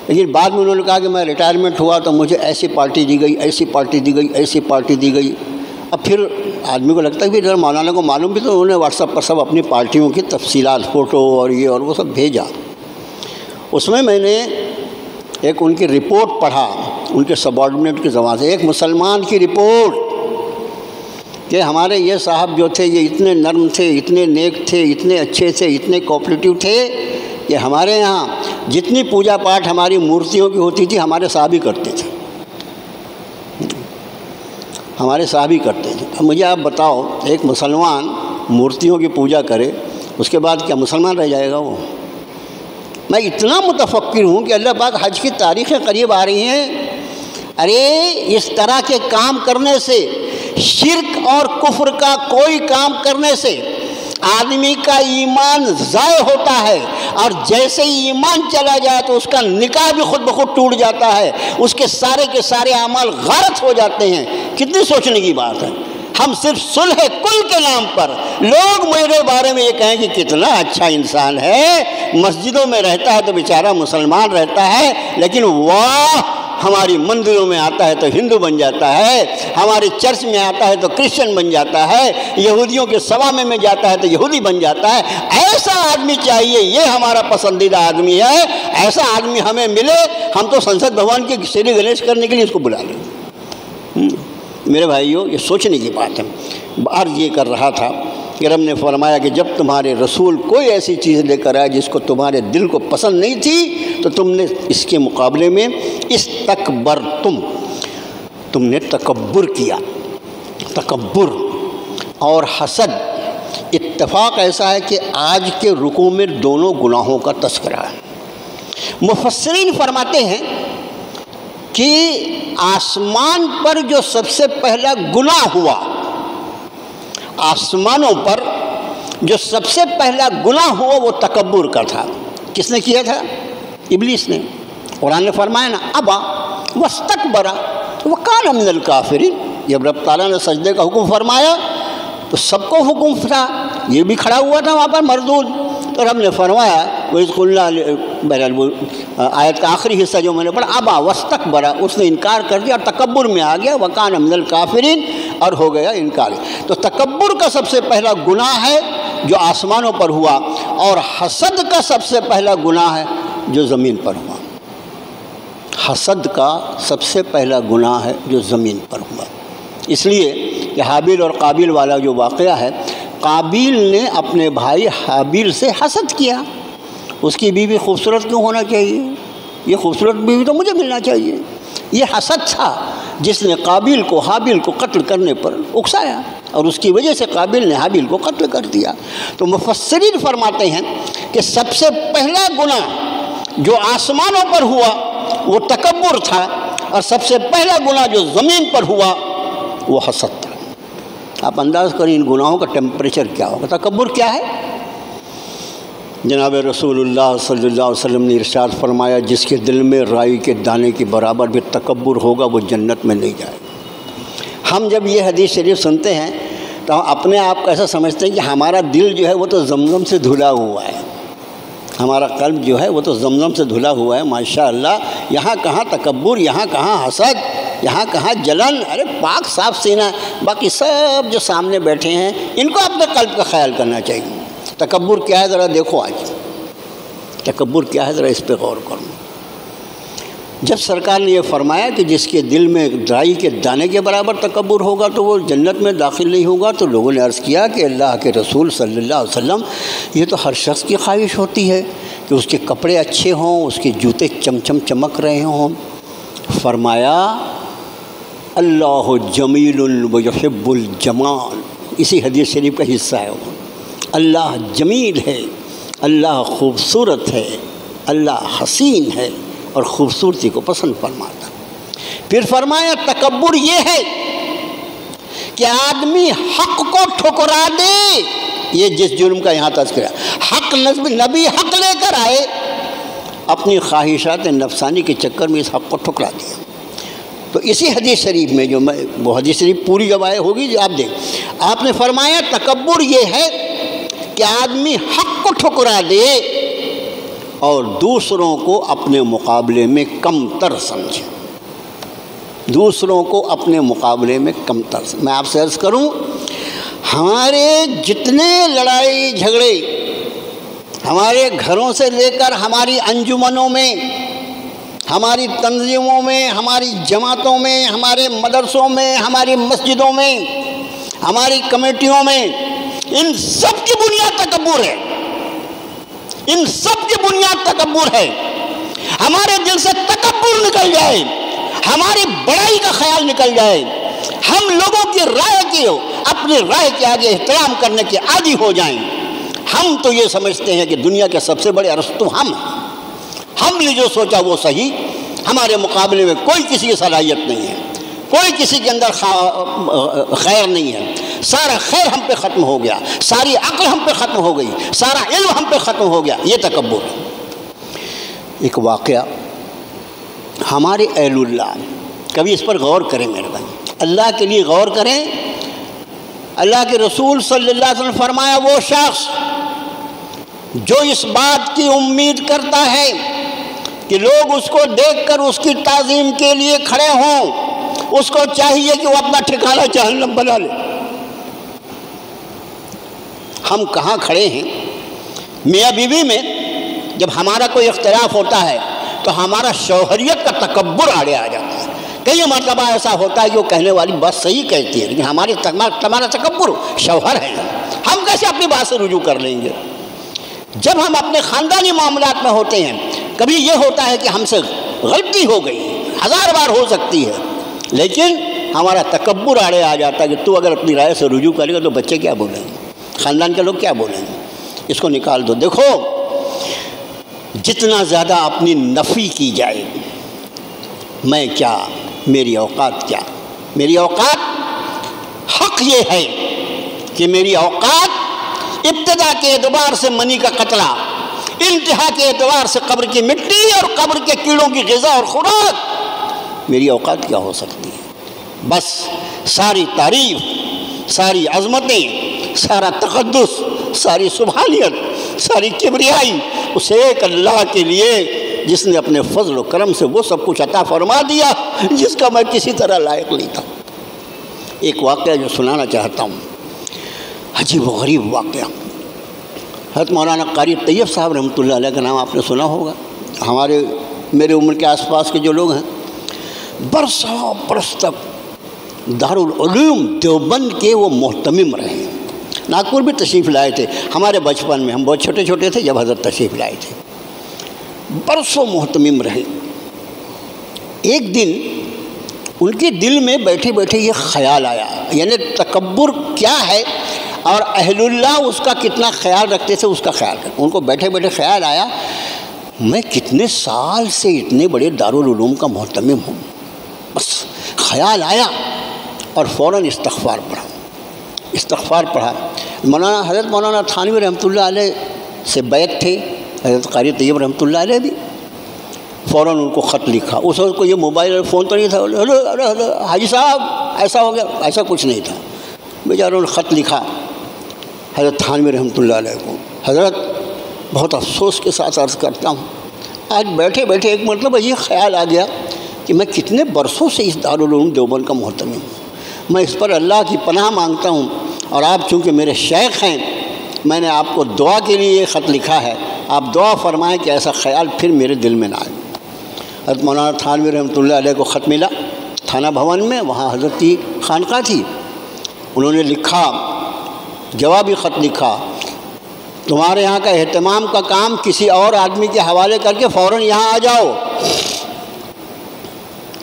لیکن بعد میں انہوں نے کہا کہ میں ریٹائرمنٹ ہوا تو مجھے ایسی پارٹی دی گئی، ایسی پارٹی دی گئی، ایسی پارٹی دی گئی۔ اب پھر آدمی کو لگتا ہے کہ ذرا مولانا کو معلوم بھی، تو انہوں نے واٹس ایپ پر سب اپنی پارٹیوں کی تفصیلات، فوٹو اور یہ اور وہ سب بھیجا۔ اس میں نے ایک ان کی رپورٹ پڑھا، ان کے سبارڈینیٹ کی زبان سے، ایک مسلمان کی رپورٹ کہ ہمارے یہ صاحب جو تھے یہ اتنے نرم تھے، اتنے نیک تھے، اتنے اچھے تھے، اتنے کوآپریٹو تھے کہ ہمارے یہاں جتنی پوجا پاٹ ہماری مورتیوں کی ہوتی تھی ہمارے صاحب ہی کرتے تھے، ہمارے صاحب ہی کرتے تھے۔ اب مجھے آپ بتاؤ، ایک مسلمان مورتیوں کی پوجا کرے، اس کے بعد کیا مسلمان رہ جائے گا وہ؟ میں اتنا متفکر ہوں کہ اللہ پاک حج کی تاریخیں قریب آ رہی ہیں، ارے اس طرح کے کام کرنے سے، شرک اور کفر کا کوئی کام کرنے سے آدمی کا ایمان ضائع ہوتا ہے، اور جیسے ہی ایمان چلا جائے تو اس کا نکاح بھی خود بخود ٹوٹ جاتا ہے، اس کے سارے اعمال غارت ہو جاتے ہیں۔ کتنی سوچنے کی بات ہے۔ ہم صرف صلح کل کے نام پر لوگ میرے بارے میں یہ کہیں کہ کتنا اچھا انسان ہے، مسجدوں میں رہتا ہے تو بیچارہ مسلمان رہتا ہے، لیکن واہ ہماری مندروں میں آتا ہے تو ہندو بن جاتا ہے، ہمارے چرچ میں آتا ہے تو کرسچن بن جاتا ہے، یہودیوں کے سوامے میں جاتا ہے تو یہودی بن جاتا ہے۔ ایسا آدمی چاہیے، یہ ہمارا پسندیدہ آدمی ہے، ایسا آدمی ہمیں ملے، ہم تو سنسد بھون کی شری گنیش کرنے کے لیے اس کو بلا لیں۔ میرے بھائیوں، یہ سوچنے کی بات ہے۔ عرض یہ کر رہا تھا کہ رب نے فرمایا کہ جب تمہارے رسول کوئی ایسی چیز لے کر آئے جس کو تمہارے دل کو پسند نہیں تھی تو تم نے اس کے مقابلے میں استکبرتم، تم نے تکبر کیا۔ تکبر اور حسد، اتفاق ایسا ہے کہ آج کے رکوع میں دونوں گناہوں کا تذکرہ ہے۔ مفسرین فرماتے ہیں کہ آسمان پر جو سب سے پہلا گناہ ہوا، آسمانوں پر جو سب سے پہلا گناہ ہوا وہ تکبر کا تھا۔ کس نے کیا تھا؟ ابلیس نے۔ قرآن نے فرمایا نا، ابا واستکبر وکان من الکافرین۔ جب رب تعالیٰ نے سجدے کا حکم فرمایا تو سب کو حکم تھا، یہ بھی کھڑا ہوا تھا وہاں پر مردود۔ تو رب نے فرمایا وَإِذْ قُلْنَا، بہرحال آیت کا آخری حصہ جو میں نے پڑھا، ابا واستکبر، اس نے انکار کر دیا اور تکبر میں آ گیا، وکان من الکافرین، اور ہو گیا انکار۔ تو تکبر کا سب سے پہلا گناہ ہے جو آسمانوں پر ہوا، اور حسد کا سب سے پہلا گناہ ہے جو زمین پر ہوا۔ حسد کا سب سے پہلا گناہ ہے جو زمین پر ہوا، اس لیے کہ حابیل اور قابیل والا جو واقعہ ہے، قابیل نے اپنے بھائی حابیل سے حسد کیا، اس کی بیوی خوبصورت کیوں ہونا چاہیے، یہ خوبصورت بیوی تو مجھے ملنا چاہیے۔ یہ حسد تھا جس نے قابیل کو حابیل کو قتل کرنے پر اکسایا، اور اس کی وجہ سے قابیل نے حابیل کو قتل کر دیا۔ تو مفسرین فرماتے ہیں کہ سب سے پہلا گناہ جو آسمانوں پر ہوا وہ تکبر تھا، اور سب سے پہلا گناہ جو زمین پر ہوا وہ حسد تھا۔ آپ انداز کریں ان گناہوں کا ٹیمپریچر کیا ہوگا۔ تکبر کیا ہے؟ جناب رسول اللہ صلی اللہ علیہ وسلم نے ارشاد فرمایا، جس کے دل میں رائی کے دانے کے برابر بھی تکبر ہوگا وہ جنت میں نہیں جائے گا۔ ہم جب یہ حدیث شریف سنتے ہیں تو ہم اپنے آپ کو ایسا سمجھتے ہیں کہ ہمارا دل جو ہے وہ تو زمزم سے دھلا ہوا ہے، ہمارا قلب جو ہے وہ تو زمزم سے دھلا ہوا ہے، ماشاءاللہ۔ یہاں کہاں تکبر، یہاں کہاں حسد، یہاں کہاں جلن، ارے پاک صاف سینہ۔ باقی سب جو سامنے بیٹھے ہیں ان کو اپنے قلب کا خیال کرنا چاہیے۔ تکبر کیا ہے ذرا دیکھو، آج تکبر کیا ہے ذرا اس پہ غور کرو۔ جب سرکار نے یہ فرمایا کہ جس کے دل میں رائی کے دانے کے برابر تکبر ہوگا تو وہ جنت میں داخل نہیں ہوگا، تو لوگوں نے عرض کیا کہ اللہ کے رسول صلی اللہ علیہ وسلم، یہ تو ہر شخص کی خواہش ہوتی ہے کہ اس کے کپڑے اچھے ہوں، اس کے جوتے چمچم چمک رہے ہوں۔ فرمایا اللہ جمیل ویحب الجمال، اسی حدیث شریف کا حصہ ہے وہ۔ اللہ جمیل ہے، اللہ خوبصورت ہے، اللہ حسین ہے اور خوبصورتی کو پسند فرماتا۔ پھر فرمایا تکبر یہ ہے کہ آدمی حق کو ٹھکرا دے، یہ جس جرم کا یہاں تذکرہ، حق نبی حق لے کر آئے، اپنی خواہشات نفسانی کے چکر میں اس حق کو ٹھکرا دیا۔ تو اسی حدیث شریف میں جو وہ حدیث شریف پوری جب آئے ہوگی جو آپ دیکھ، آپ نے فرمایا تکبر یہ ہے کہ آدمی حق کو ٹھکرا دے اور دوسروں کو اپنے مقابلے میں کم تر سمجھے، دوسروں کو اپنے مقابلے میں کم تر سمجھے۔ میں آپ سے عرض کروں، ہمارے جتنے لڑائی جھگڑے ہمارے گھروں سے لے کر ہماری انجمنوں میں، ہماری تنظیموں میں، ہماری جماعتوں میں، ہمارے مدرسوں میں، ہماری مسجدوں میں، ہماری کمیٹیوں میں، ان سب کی بنیاد تکبر ہے، ان سب کی بنیاد تکبر ہے۔ ہمارے دل سے تکبر نکل جائے، ہماری بڑائی کا خیال نکل جائے، ہم لوگوں کی رائے کی اپنی رائے کے آگے احترام کرنے کے عادی ہو جائیں، ہم تو یہ سمجھتے ہیں کہ دنیا کے سب سے بڑے ارسطو ہم نے جو سوچا وہ صحیح، ہمارے مقابلے میں کوئی کسی کی صلاحیت نہیں ہے، کوئی کسی کے اندر خیر نہیں ہے، سارا خیر ہم پہ ختم ہو گیا، ساری عقل ہم پہ ختم ہو گئی، سارا علم ہم پہ ختم ہو گیا، یہ تکبر ہے۔ ایک واقعہ ہمارے اہل اللہ، کبھی اس پر غور کریں میرے بھائی، اللہ کے لیے غور کریں۔ اللہ کے رسول صلی اللہ علیہ وسلم فرمایا وہ شخص جو اس بات کی امید کرتا ہے کہ لوگ اس کو دیکھ کر اس کی تعظیم کے لیے کھڑے ہوں، اس کو چاہیے کہ وہ اپنا ٹھکانہ جہنم بنا لے۔ ہم کہاں کھڑے ہیں؟ میاں بیوی میں جب ہمارا کوئی اختلاف ہوتا ہے تو ہمارا شوہریت کا تکبر آڑے آ جاتا ہے۔ کئی مرتبہ ایسا ہوتا ہے کہ وہ کہنے والی بات صحیح کہتی ہے لیکن ہمارا تکبر، شوہر ہے، ہم کیسے اپنی بات سے رجوع کر لیں گے؟ جب ہم اپنے خاندانی معاملات میں ہوتے ہیں، کبھی یہ ہوتا ہے کہ ہم سے غلطی ہو گئی، 1000 بار ہو سکتی ہے، لیکن ہمارا تکبر آڑے آ جاتا ہے کہ تو اگر اپنی رائے سے رجوع کرے گا تو بچے کیا بولیں گے، خاندان کے لوگ کیا بولیں گے، اس کو نکال دو۔ دیکھو، جتنا زیادہ اپنی نفی کی جائے، میں کیا، میری اوقات کیا، میری اوقات، حق یہ ہے کہ میری اوقات ابتدا کے اعتبار سے منی کا قطرہ، انتہا کے اعتبار سے قبر کی مٹی اور قبر کے کیڑوں کی غذا اور خوراک، میری اوقات کیا ہو سکتی ہے؟ بس ساری تعریف، ساری عظمتیں، سارا تقدس، ساری سبحانیت، ساری کبریائی اس ایک اللہ کے لیے جس نے اپنے فضل و کرم سے وہ سب کچھ عطا فرما دیا جس کا میں کسی طرح لائق نہیں تھا۔ ایک واقعہ جو سنانا چاہتا ہوں، عجیب و غریب واقعہ۔ حضرت مولانا قاری طیب صاحب رحمۃ اللہ علیہ کا نام آپ نے سنا ہوگا، میرے عمر کے آس پاس کے جو لوگ ہیں، برسوں برس تک دارالعلوم دیوبند کے وہ محتمم رہے ہیں، ناگپور بھی تشریف لائے تھے، ہمارے بچپن میں ہم بہت چھوٹے چھوٹے تھے جب حضرت تشریف لائے تھے، برسوں محتمم رہے۔ ایک دن ان کے دل میں بیٹھے بیٹھے یہ خیال آیا، یعنی تکبر کیا ہے اور اہل اللہ اس کا کتنا خیال رکھتے تھے، اس کا خیال کرتے، ان کو بیٹھے بیٹھے خیال آیا، میں کتنے سال سے اتنے بڑے دارالعلوم کا محتمم ہوں، بس خیال آیا اور فوراً استغفار پڑھا۔ حضرت مولانا تھانوی رحمۃ اللہ علیہ سے بیعت تھے، حضرت قاری طیب رحمۃ اللہ علیہ بھی، فوراً ان کو خط لکھا۔ اس وقت کو یہ موبائل اور فون تو نہیں تھا، حاجی صاحب ایسا ہو گیا، ایسا کچھ نہیں تھا، بیچاروں نے خط لکھا حضرت تھانوی رحمۃ اللہ علیہ کو۔ حضرت بہت افسوس کے ساتھ عرض کرتا ہوں، آج بیٹھے بیٹھے ایک مرتبہ یہ خیال آ گیا کہ میں کتنے برسوں سے اس دارالعلوم دیوبند کا محتمم ہوں، میں اس پر اللہ کی پناہ مانگتا ہوں، اور آپ چونکہ میرے شیخ ہیں، میں نے آپ کو دعا کے لیے یہ خط لکھا ہے، آپ دعا فرمائیں کہ ایسا خیال پھر میرے دل میں نہ آئے۔ حضرت مولانا تھانوی رحمۃ اللہ علیہ کو خط ملا تھانہ بھون میں، وہاں حضرت کی خانقاہ تھی، انہوں نے لکھا، جوابی خط لکھا، تمہارے یہاں کا اہتمام کا کام کسی اور آدمی کے حوالے کر کے فوراً یہاں آ جاؤ۔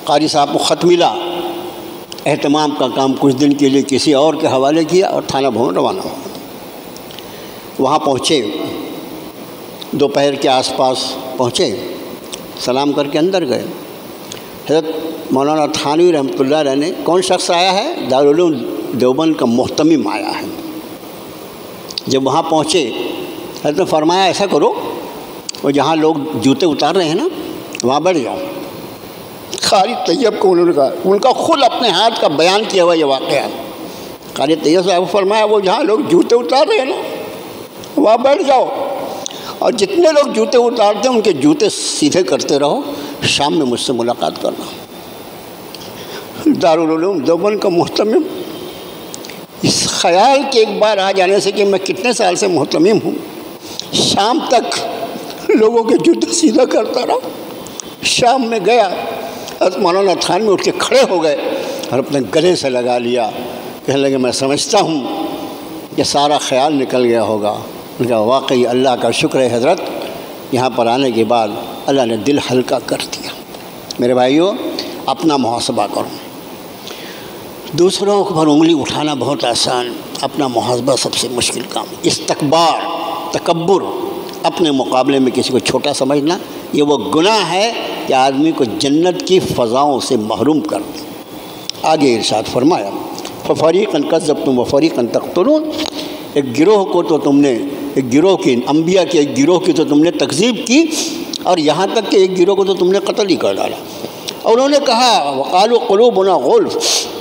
قاری صاحب کو خط ملا، اہتمام کا کام کچھ دن کے لیے کسی اور کے حوالے کیا اور تھانہ بھون روانہ ہو۔ وہاں پہنچے، دوپہر کے آس پاس پہنچے، سلام کر کے اندر گئے۔ حضرت مولانا تھانوی رحمۃ اللہ علیہ نے، کون شخص آیا ہے؟ دارالعلوم دیوبند کا محتمم آیا ہے۔ جب وہاں پہنچے، حضرت نے فرمایا ایسا کرو، وہ جہاں لوگ جوتے اتار رہے ہیں نا، وہاں بیٹھ جاؤ، قاری طیب کو انہوں نے کہا، ان کا خود اپنے ہاتھ کا بیان کیا ہوا یہ واقعہ. قاری طیب صاحب کو فرمایا وہ جہاں لوگ جوتے اتار رہے ہیں نا وہاں بیٹھ جاؤ، اور جتنے لوگ جوتے اتارتے ہیں ان کے جوتے سیدھے کرتے رہو، شام میں مجھ سے ملاقات کرنا. دارالعلوم دیوبند کا محتمم اس خیال کے ایک بار آ جانے سے کہ میں کتنے سال سے محتمم ہوں، شام تک لوگوں کے جوتے سیدھا کرتا رہا. شام میں گیا، حضرت مولانا تھانوی اٹھ کے کھڑے ہو گئے اور اپنے گلے سے لگا لیا، کہنے لگے میں سمجھتا ہوں کہ سارا خیال نکل گیا ہوگا. ان کا واقعی اللہ کا شکر ہے حضرت، یہاں پر آنے کے بعد اللہ نے دل ہلکا کر دیا. میرے بھائیوں، اپنا محاسبہ کرو. دوسروں پر انگلی اٹھانا بہت آسان، اپنا محاسبہ سب سے مشکل کام. استکبار، تکبر، اپنے مقابلے میں کسی کو چھوٹا سمجھنا، یہ وہ گناہ ہے کہ آدمی کو جنت کی فضاؤں سے محروم کر دے. آگے ارشاد فرمایا فَفَرِيقًا كَذَّبْتُمْ وَفَرِيقًا تَقْتُلُونَ. ایک گروہ کو تو تم نے، ایک گروہ کی، انبیاء کے ایک گروہ کی تو تم نے تکذیب کی، اور یہاں تک کہ ایک گروہ کو تو تم نے قتل ہی کر ڈالا. اور انہوں نے کہا وَقَالُوا قُلُوبُنَا غُلْفٌ.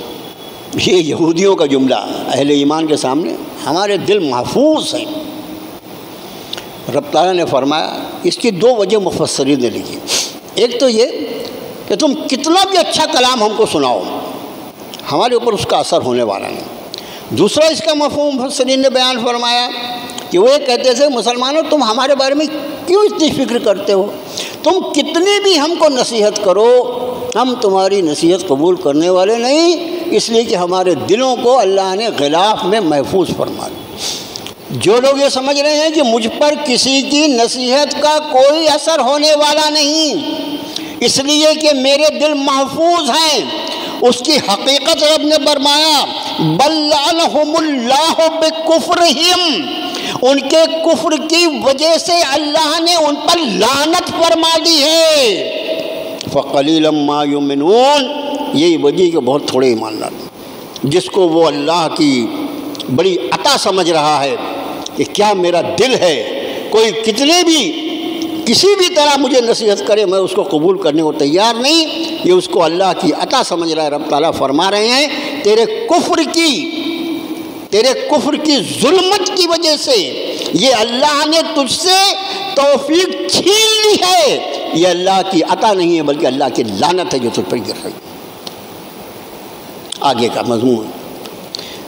یہ یہودیوں کا جملہ اہل ایمان کے سامنے، ہمارے دل محفوظ ہیں. رب تعالیٰ نے فرمایا، اس کی دو وجہ مفسرین نے لکھی. ایک تو یہ کہ تم کتنا بھی اچھا کلام ہم کو سناؤ، ہمارے اوپر اس کا اثر ہونے والا نہیں. دوسرا اس کا مفہوم مفسرین نے بیان فرمایا کہ وہ یہ کہتے تھے مسلمانوں تم ہمارے بارے میں کیوں اتنی فکر کرتے ہو، تم کتنی بھی ہم کو نصیحت کرو ہم تمہاری نصیحت قبول کرنے والے نہیں، اس لیے کہ ہمارے دلوں کو اللہ نے غلاف میں محفوظ فرما دیا. جو لوگ یہ سمجھ رہے ہیں کہ مجھ پر کسی کی نصیحت کا کوئی اثر ہونے والا نہیں اس لیے کہ میرے دل محفوظ ہیں، اس کی حقیقت رب نے فرمایا بل لعنہم اللہ بکفرہم، ان کے کفر کی وجہ سے اللہ نے ان پر لعنت فرما دی ہے. فقلیلا ما یؤمنون، یہی وجہ کہ بہت تھوڑے ایمان لاتے. جس کو وہ اللہ کی بڑی عطا سمجھ رہا ہے کہ کیا میرا دل ہے، کوئی کتنے بھی کسی بھی طرح مجھے نصیحت کرے میں اس کو قبول کرنے کو تیار نہیں، یہ اس کو اللہ کی عطا سمجھ رہا ہے. رب تعالیٰ فرما رہے ہیں تیرے کفر کی ظلمت کی وجہ سے یہ اللہ نے تجھ سے توفیق چھین لی ہے، یہ اللہ کی عطا نہیں ہے بلکہ اللہ کی لعنت ہے جو تجھ پر گر رہی. آگے کا مضمون،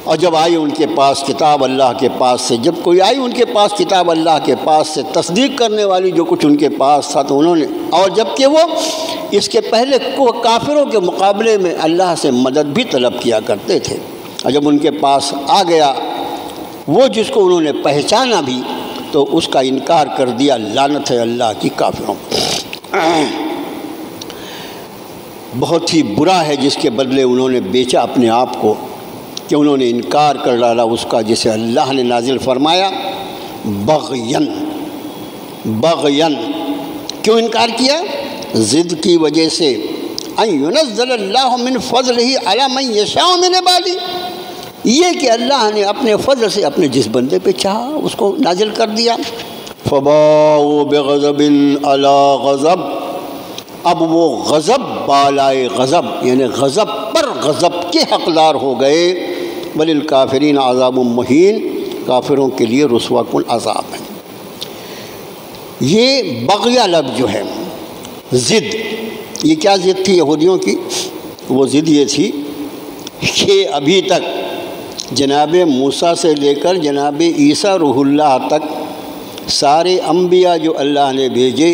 اور جب آئی ان کے پاس کتاب اللہ کے پاس سے، جب کوئی آئی ان کے پاس کتاب اللہ کے پاس سے تصدیق کرنے والی جو کچھ ان کے پاس تھا تو انہوں نے، اور جب کہ وہ اس کے پہلے کافروں کے مقابلے میں اللہ سے مدد بھی طلب کیا کرتے تھے، اور جب ان کے پاس آ گیا وہ جس کو انہوں نے پہچانا بھی تو اس کا انکار کر دیا. لعنت ہے اللہ کی کافروں پر. بہت ہی برا ہے جس کے بدلے انہوں نے بیچا اپنے آپ کو، کہ انہوں نے انکار کر ڈالا اس کا جسے اللہ نے نازل فرمایا بغین. کیوں انکار کیا؟ ضد کی وجہ سے. ان ينزل اللہ من فضلہ علی من یشاء من عبادہ، یہ کہ اللہ نے اپنے فضل سے اپنے جس بندے پہ چاہا اس کو نازل کر دیا. فباؤوا بغضب علی غضب، اب وہ غضب بالائے غضب یعنی غضب پر غضب کے حقدار ہو گئے. وللکافرین عذاب مہین، کافروں کے لیے رسوا کن عذاب ہے. یہ بغیہ لفظ جو ہے ضد، یہ کیا ضد تھی یہودیوں کی؟ وہ ضد یہ تھی کہ ابھی تک جناب موسیٰ سے لے کر جناب عیسیٰ روح اللہ تک سارے انبیاء جو اللہ نے بھیجے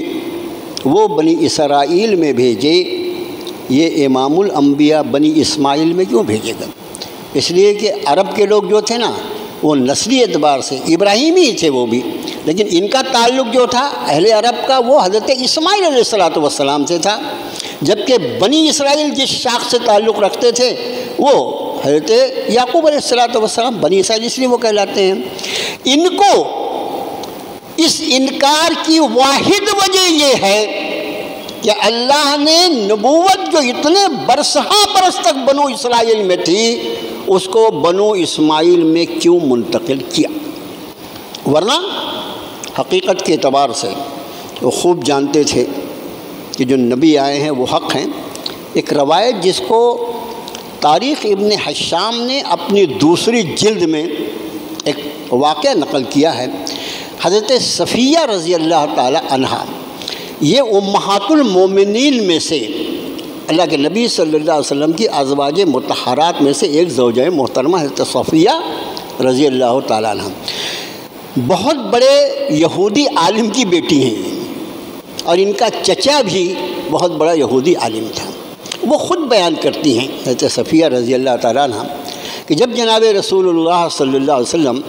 وہ بنی اسرائیل میں بھیجے، یہ امام الانبیاء بنی اسماعیل میں کیوں بھیجے گئے؟ اس لیے کہ عرب کے لوگ جو تھے نا وہ نسلی اعتبار سے ابراہیمی تھے وہ بھی، لیکن ان کا تعلق جو تھا اہل عرب کا وہ حضرت اسماعیل علیہ السلام سے تھا، جبکہ بنی اسرائیل جس شاخ سے تعلق رکھتے تھے وہ حضرت یعقوب علیہ السلام، بنی اسرائیل اس لیے وہ کہلاتے ہیں. ان کو اس انکار کی واحد وجہ یہ ہے کہ اللہ نے نبوت جو اتنے برسہا برس تک بنو اسرائیل میں تھی اس کو بنو اسماعیل میں کیوں منتقل کیا. ورنہ حقیقت کے اعتبار سے وہ خوب جانتے تھے کہ جو نبی آئے ہیں وہ حق ہیں، ایک روایت جس کو تاریخ ابن حشام نے اپنی دوسری جلد میں ایک واقعہ نقل کیا ہے. حضرت صفیہ رضی اللہ تعالی عنہا یہ امہات المومنین میں سے اللہ کے نبی صلی اللہ علیہ وسلم کی ازواج مطہرات میں سے ایک زوجہ محترمہ حضرت صفیہ رضی اللہ تعالیٰ عنہ بہت بڑے یہودی عالم کی بیٹی ہیں اور ان کا چچا بھی بہت بڑا یہودی عالم تھا. وہ خود بیان کرتی ہیں حضرت صفیہ رضی اللہ تعالیٰ عنہ کہ جب جناب رسول اللہ صلی اللہ علیہ وسلم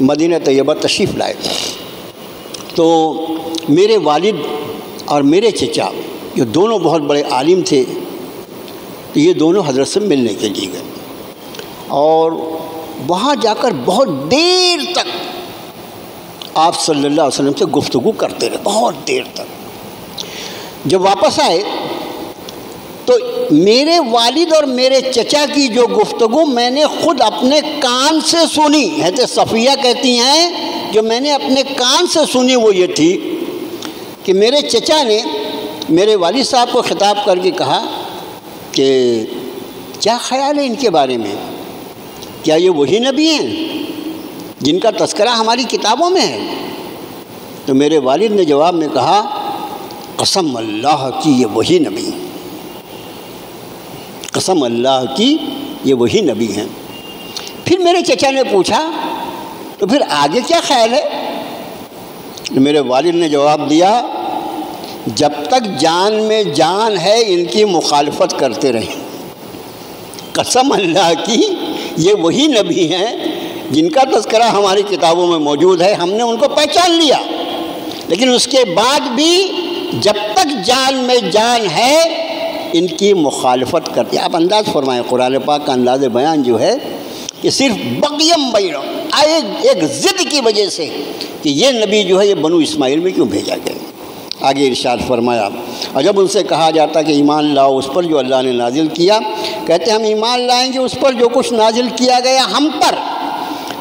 مدینہ طیبہ تشریف لائے تو میرے والد اور میرے چچا جو دونوں بہت بڑے عالم تھے تو یہ دونوں حضرت سے ملنے کے لیے گئے اور وہاں جا کر بہت دیر تک آپ صلی اللہ علیہ وسلم سے گفتگو کرتے رہے، بہت دیر تک. جب واپس آئے تو میرے والد اور میرے چچا کی جو گفتگو میں نے خود اپنے کان سے سنی. حضرت صفیہ کہتی ہیں جو میں نے اپنے کان سے سنی وہ یہ تھی کہ میرے چچا نے میرے والد صاحب کو خطاب کر کے کہا کہ کیا خیال ہے ان کے بارے میں، کیا یہ وہی نبی ہیں جن کا تذکرہ ہماری کتابوں میں ہے؟ تو میرے والد نے جواب میں کہا قسم اللہ کی یہ وہی نبی ہیں، قسم اللہ کی یہ وہی نبی ہیں. پھر میرے چچا نے پوچھا تو پھر آگے کیا خیال ہے؟ میرے والد نے جواب دیا جب تک جان میں جان ہے ان کی مخالفت کرتے رہیں. قسم اللہ کی یہ وہی نبی ہیں جن کا تذکرہ ہماری کتابوں میں موجود ہے، ہم نے ان کو پہچان لیا، لیکن اس کے بعد بھی جب تک جان میں جان ہے ان کی مخالفت کرتے. آپ انداز فرمائیں قرآن پاک کا انداز بیان جو ہے کہ صرف بغیم بینہم، ایک ضد کی وجہ سے کہ یہ نبی جو ہے یہ بنو اسماعیل میں کیوں بھیجا گیا. آگے ارشاد فرمایا اور جب ان سے کہا جاتا کہ ایمان لاؤ اس پر جو اللہ نے نازل کیا، کہتے ہم ایمان لائیں گے اس پر جو کچھ نازل کیا گیا ہم پر،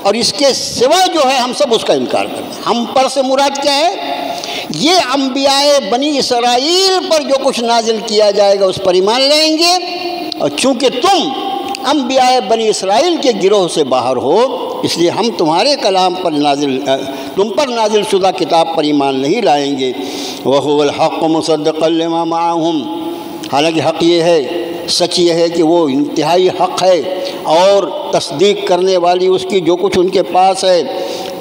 اور اس کے سوا جو ہے ہم سب اس کا انکار کرتے ہیں. ہم پر سے مراد کیا ہے؟ یہ انبیاء بنی اسرائیل پر جو کچھ نازل کیا جائے گا اس پر ایمان لائیں گے، اور چونکہ تم انبیاء بنی اسرائیل کے گروہ سے باہر ہو اس لیے ہم تمہارے کلام پر تم پر نازل شدہ کتاب پر ایمان نہیں لائیں گے. وَهُوَ الْحَقُّ مُصَدِّقًا لِمَا مَعَهُمْ، حالانکہ حق یہ ہے، سچ یہ ہے کہ وہ انتہائی حق ہے اور تصدیق کرنے والی اس کی جو کچھ ان کے پاس ہے.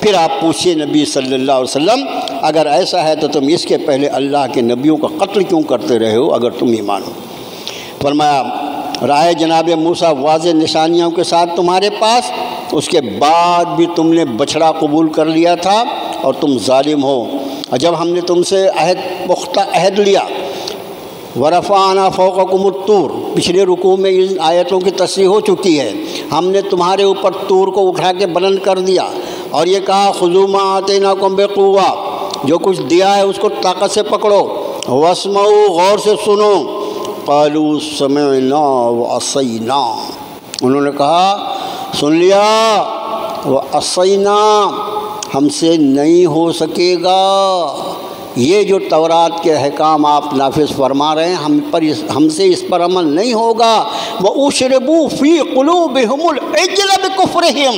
پھر آپ پوچھئے نبی صلی اللہ علیہ وسلم اگر ایسا ہے تو تم اس کے پہلے اللہ کے نبیوں کا قتل کیوں کرتے رہے ہو اگر تم ایمان ہو؟ فرمایا رائے جناب موسیٰ واضح نشانیوں کے ساتھ تمہارے پاس، اس کے بعد بھی تم نے بچھڑا قبول کر لیا تھا اور تم ظالم ہو. اور جب ہم نے تم سے پختہ عہد لیا، وَرَفَعْنَا فَوْقَكُمُ الطُّورَ، پچھلے رکوع میں ان آیتوں کی تصریح ہو چکی ہے، ہم نے تمہارے اوپر طور کو اٹھا کے بلند کر دیا اور یہ کہا خُذُوا مَا آتَيْنَاكُمْ بِقُوَّةٍ، جو کچھ دیا ہے اس کو طاقت سے پکڑو، وَاسْمَعُوا، غور سے سنو. قَالُوا سَمِعْنَا وَعَصَيْنَا، انہوں نے کہا سن لیا، وَعَصَيْنَا، ہم سے نہیں ہو سکے گا. یہ جو تورات کے احکام آپ نافذ فرما رہے ہیں ہم سے اس پر عمل نہیں ہوگا. وَأُشْرِبُوا فِي قُلُوبِهِمُ الْعِجْلَ بِكُفْرِهِمْ،